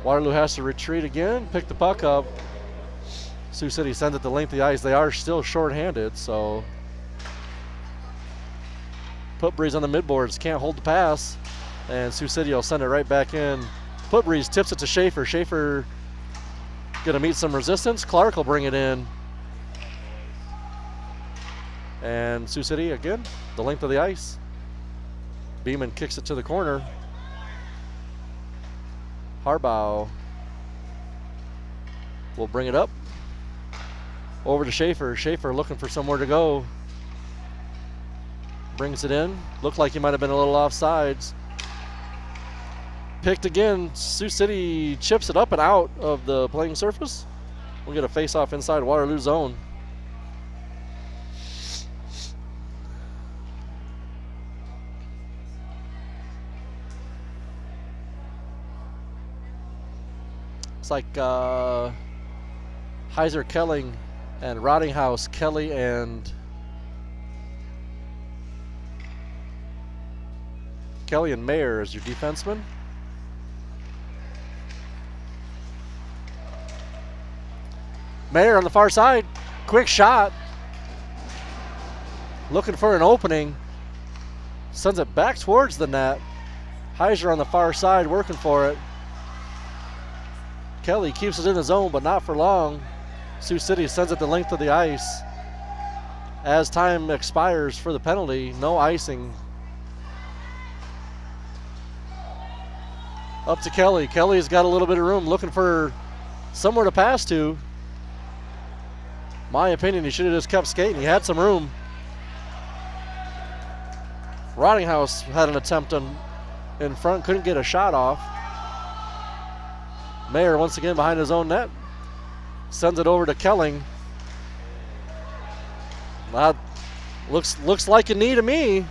Waterloo has to retreat again, pick the puck up. Sioux City sends it the length of the ice. They are still short-handed, so Putbreeze on the midboards can't hold the pass, and Sioux City will send it right back in. Putbreeze tips it to Schaefer. Schaefer gonna meet some resistance. Clark will bring it in. And Sioux City, again, the length of the ice. Beeman kicks it to the corner. Harbaugh will bring it up. Over to Schaefer. Schaefer looking for somewhere to go. Brings it in. Looked like he might have been a little offsides. Picked again. Sioux City chips it up and out of the playing surface. We'll get a face-off inside Waterloo zone. It's like Heiser, Kelling, and Rottinghouse, Kelly, and Mayer as your defenseman. Mayer on the far side, quick shot. Looking for an opening. Sends it back towards the net. Heiser on the far side working for it. Kelly keeps it in the zone, but not for long. Sioux City sends it the length of the ice. As time expires for the penalty, no icing. Up to Kelly. Kelly's got a little bit of room, looking for somewhere to pass to. My opinion, he should have just kept skating. He had some room. Rottinghouse had an attempt in front, couldn't get a shot off. Mayer once again behind his own net. Sends it over to Kelling. That looks like a knee to me.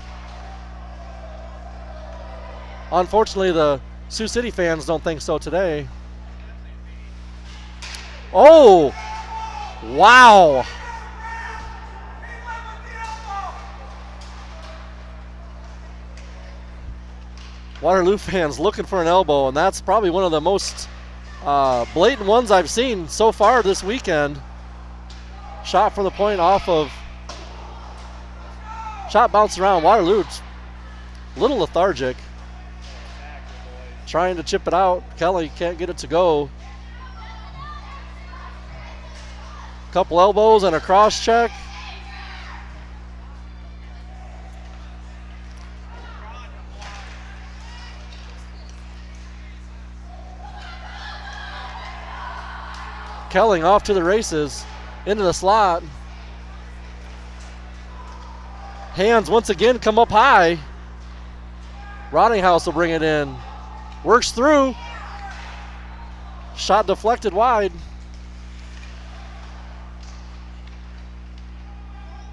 Unfortunately, the Sioux City fans don't think so today. Oh! Wow! Waterloo fans looking for an elbow, and that's probably one of the most blatant ones I've seen so far this weekend. Shot from the point off of. Shot bounced around. Waterloo, a little lethargic. Trying to chip it out. Kelly can't get it to go. Couple elbows and a cross check. Kelling off to the races, into the slot. Hands once again come up high. Rottinghouse will bring it in. Works through. Shot deflected wide.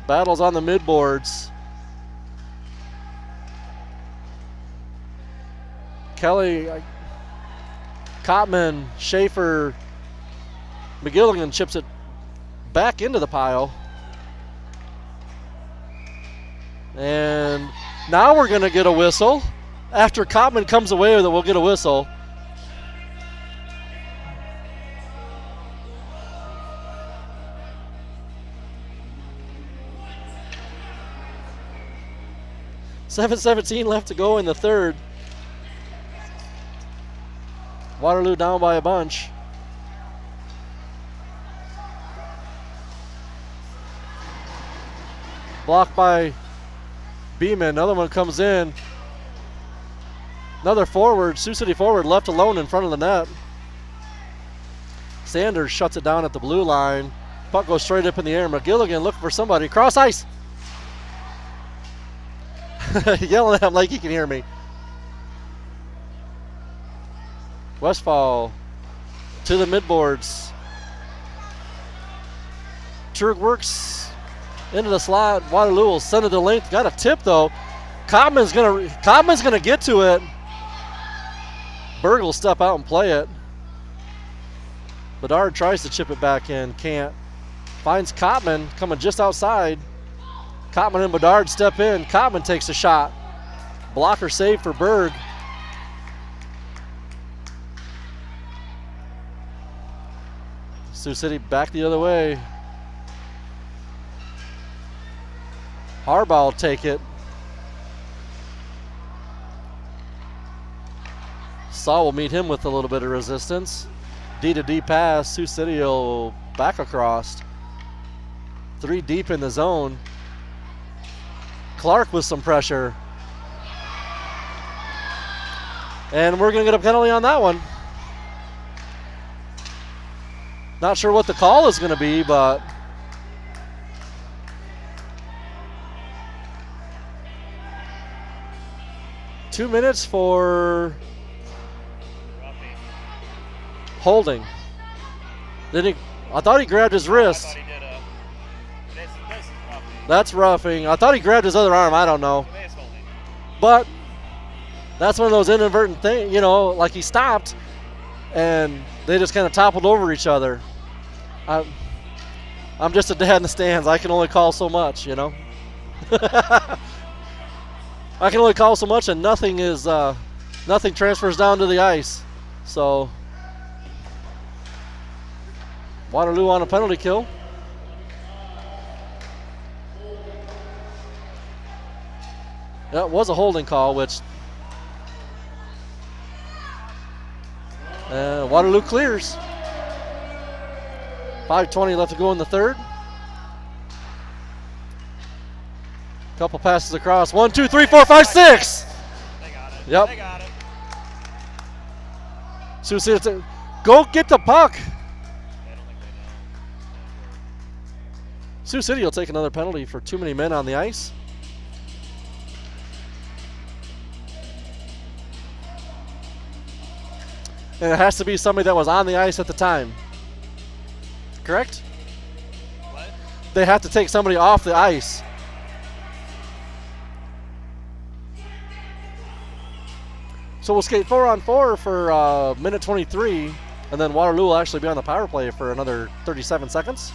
Battles on the midboards. Kelly, Kottman, Schaefer, McGilligan chips it back into the pile. And now we're going to get a whistle. After Kottman comes away with it, we'll get a whistle. .7:17 left to go in the third. Waterloo down by a bunch. Blocked by Beeman. Another one comes in. Another forward, Sioux City forward, left alone in front of the net. Sanders shuts it down at the blue line. Puck goes straight up in the air. McGilligan looking for somebody. Cross ice. Yelling at him like he can hear me. Westfall to the midboards. Trug works into the slot. Waterloo will send it to length. Got a tip though. Kottman's gonna get to it. Berg will step out and play it. Bedard tries to chip it back in, can't. Finds Kottman coming just outside. Kottman and Bedard step in. Kottman takes a shot. Blocker save for Berg. Sioux City back the other way. Harbaugh will take it. Saul will meet him with a little bit of resistance. D-to-D pass. Sioux City will back across. 3 deep in the zone. Clark with some pressure. And we're going to get a penalty on that one. Not sure what the call is going to be, but two minutes for holding. I thought he grabbed his wrist. That's roughing. I thought he grabbed his other arm. I don't know. But that's one of those inadvertent things, you know, like he stopped and they just kind of toppled over each other. I'm just a dad in the stands. I can only call so much, you know. I can only call so much, and nothing transfers down to the ice. So Waterloo on a penalty kill. That was a holding call, which Waterloo clears. 5:20 left to go in the third. Couple passes across. 1, 2, 3, 4, 5, 6. They got it. Yep. They got it. Sioux City, go get the puck. I don't think they know. Sioux City will take another penalty for too many men on the ice. And it has to be somebody that was on the ice at the time. Correct? What? They have to take somebody off the ice. So we'll skate 4-on-4 for minute 23, and then Waterloo will actually be on the power play for another 37 seconds.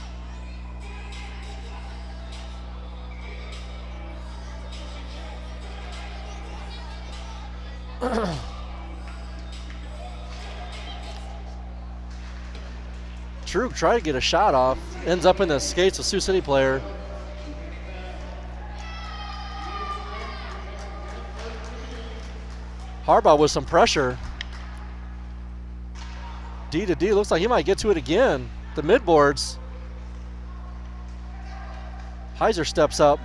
True, try to get a shot off. Ends up in the skates of Sioux City player. Harbaugh with some pressure. D to D, looks like he might get to it again. The midboards. Heiser steps up.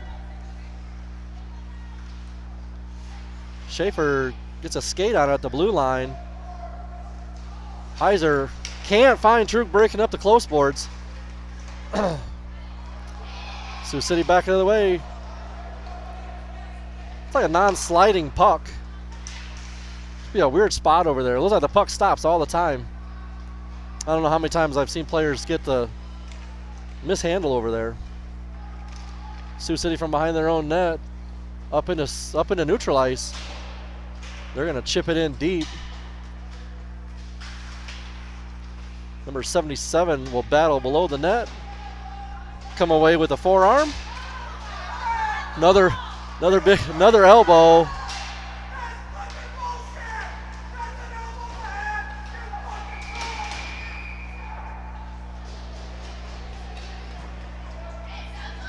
Schaefer gets a skate on it at the blue line. Heiser can't find Trug breaking up the close boards. Sioux City back the other way. It's like a non-sliding puck. It'd be a weird spot over there. It looks like the puck stops all the time. I don't know how many times I've seen players get the mishandle over there. Sioux City from behind their own net, up into neutral ice. They're gonna chip it in deep. Number 77 will battle below the net. Come away with a forearm. Another elbow.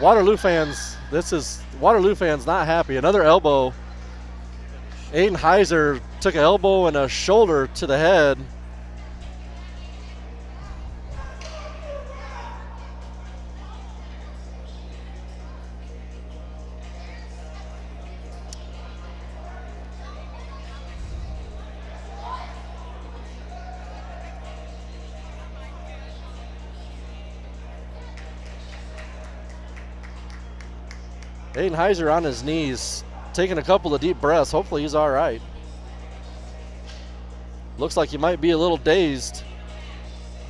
Waterloo fans not happy. Another elbow. Aiden Heiser took an elbow and a shoulder to the head. Aiden Heiser on his knees, taking a couple of deep breaths. Hopefully he's all right. Looks like he might be a little dazed.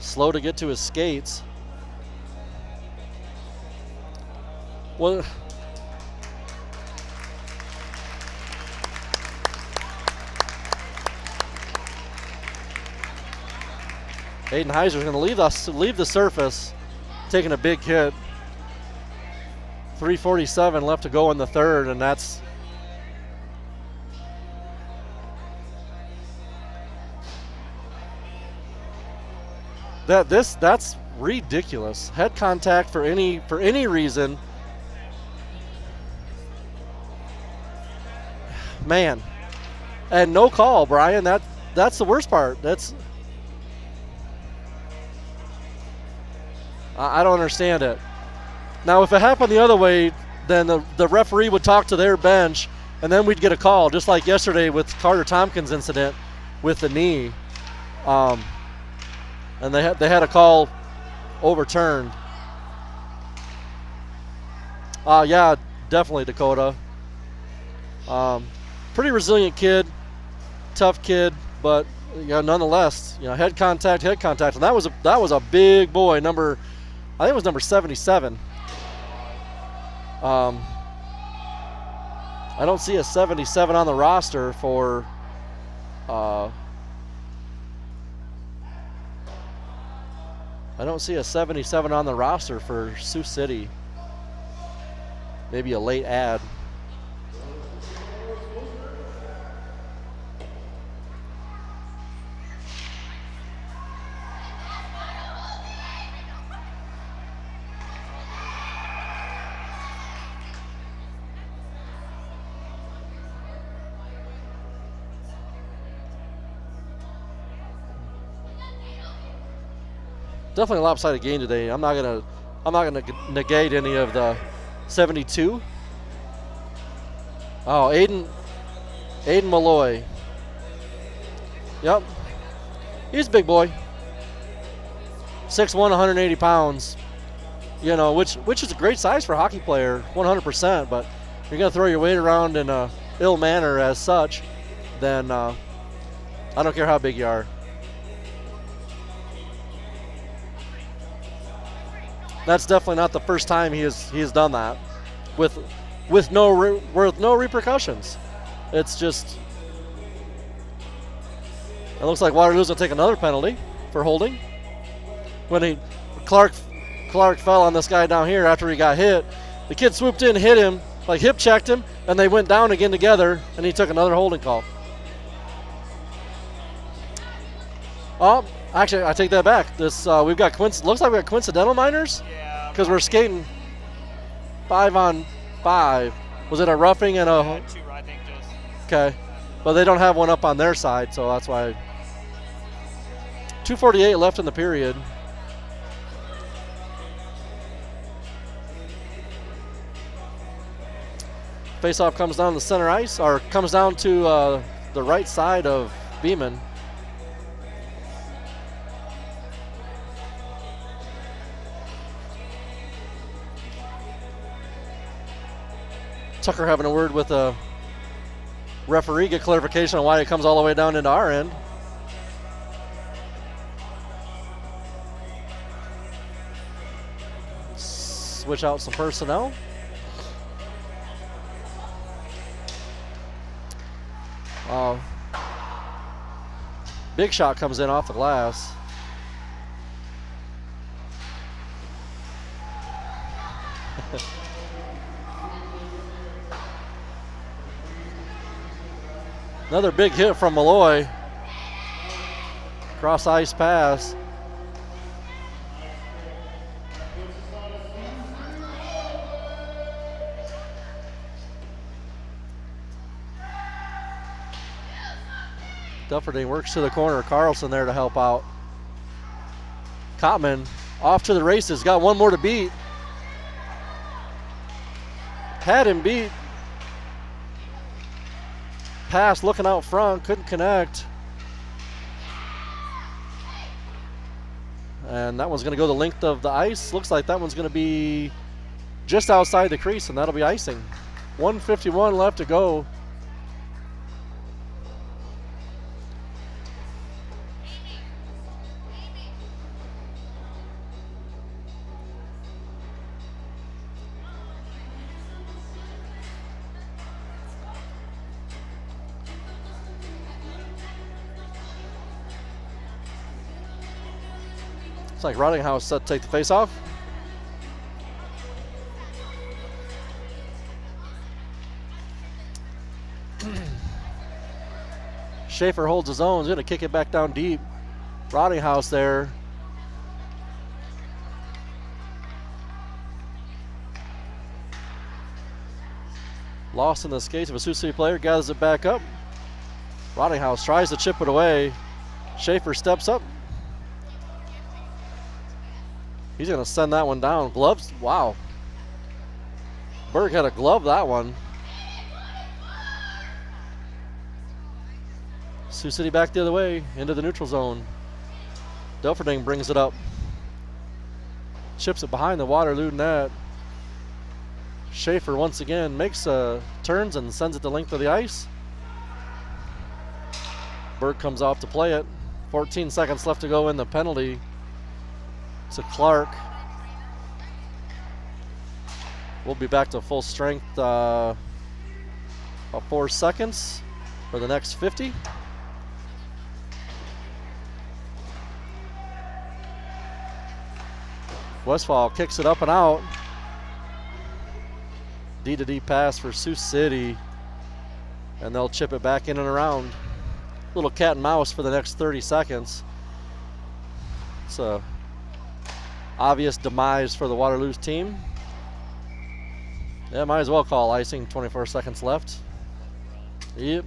Slow to get to his skates. Well, Aiden Heiser's going to leave the surface, taking a big hit. 3:47 left to go in the third, and that's that's ridiculous. Head contact for any reason. Man. And no call, Brian. That's the worst part. I don't understand it. Now, if it happened the other way, then the referee would talk to their bench, and then we'd get a call, just like yesterday with Carter Tompkins' incident with the knee. And they had a call overturned. Yeah, definitely Dakota. Pretty resilient kid, tough kid, but nonetheless, head contact, and that was a big boy. I think it was number 77. I don't see a 77 on the roster for I don't see a 77 on the roster for Sioux City. Maybe a late ad. definitely a lopsided game today. I'm not gonna negate any of the 72. Oh, Aiden Malloy. Yep. He's a big boy. 6'1", 180 pounds. You know, which is a great size for a hockey player, 100%. But if you're gonna throw your weight around in a ill manner as such, then I don't care how big you are. That's definitely not the first time he has done that, with no repercussions. It's just, it looks like Waterloo's gonna take another penalty for holding. When Clark fell on this guy down here after he got hit. The kid swooped in, hit him, like hip checked him, and they went down again together, and he took another holding call. Oh, actually, I take that back. This we've got looks like we got coincidental minors. Yeah. Because we're skating 5-on-5. Was it a roughing and a? Two, I think, just. Okay, but they don't have one up on their side, so that's why. 2:48 left in the period. Faceoff comes down the center ice, or comes down to the right side of Beeman. Tucker having a word with a referee, get clarification on why it comes all the way down into our end. Switch out some personnel. Big shot comes in off the glass. Another big hit from Malloy. Cross ice pass. Dufferding works to the corner. Carlson there to help out. Kottman off to the races. Got one more to beat. Had him beat. Pass looking out front. Couldn't connect. And that one's going to go the length of the ice. Looks like that one's going to be just outside the crease, and that'll be icing. 1:51 left to go. It's like Rottinghouse set to take the face off. Schaefer holds his own. He's going to kick it back down deep. Rottinghouse there. Lost in the skates of a Sioux City player. Gathers it back up. Rottinghouse tries to chip it away. Schaefer steps up. He's going to send that one down. Gloves, wow. Berg had a glove that one. Sioux City back the other way, into the neutral zone. Delferding brings it up. Chips it behind the Waterloo net. Schaefer once again makes turns and sends it the length of the ice. Berg comes off to play it. 14 seconds left to go in the penalty to Clark. We'll be back to full strength about 4 seconds for the next 50. Westfall kicks it up and out. D-to-D pass for Sioux City, and they'll chip it back in and around. Little cat and mouse for the next 30 seconds. It's a obvious demise for the Waterloo's team. Yeah, might as well call icing. 24 seconds left. Yep,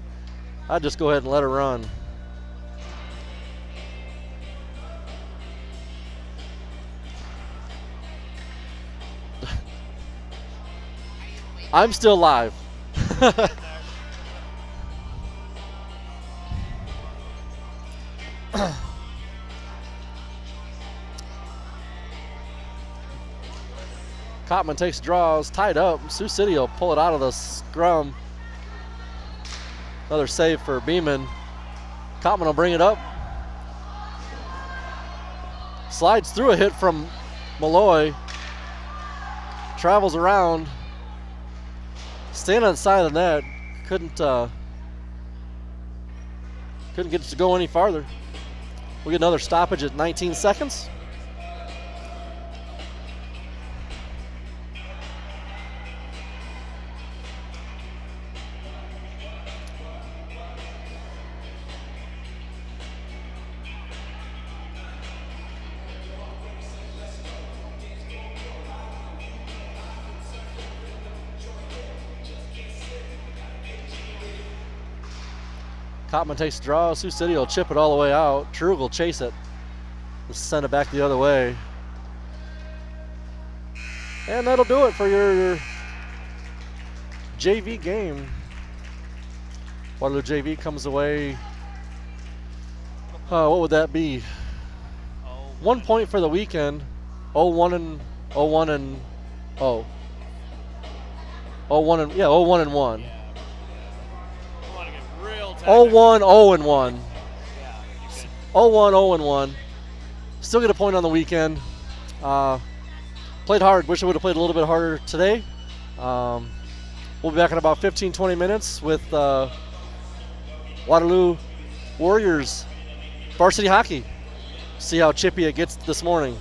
I'd just go ahead and let her run. I'm still live. Cotman takes draws, tied up. Sioux City will pull it out of the scrum. Another save for Beeman. Cotman will bring it up. Slides through a hit from Malloy. Travels around. Staying on the side of the net. Couldn't get it to go any farther. We get another stoppage at 19 seconds. Cotman takes a draw. Sioux City will chip it all the way out. Trug will chase it. Just send it back the other way. And that'll do it for your JV game. Waterloo JV comes away. What would that be? 1 point for the weekend. 0-1 and 0-1 and 0. 0-1 and 0-1 and 1. 0-1, 0 and 1. 0-1, 0 and 1. Still get a point on the weekend. Played hard. Wish I would have played a little bit harder today. We'll be back in about 15-20 minutes with Waterloo Warriors varsity hockey. See how chippy it gets this morning.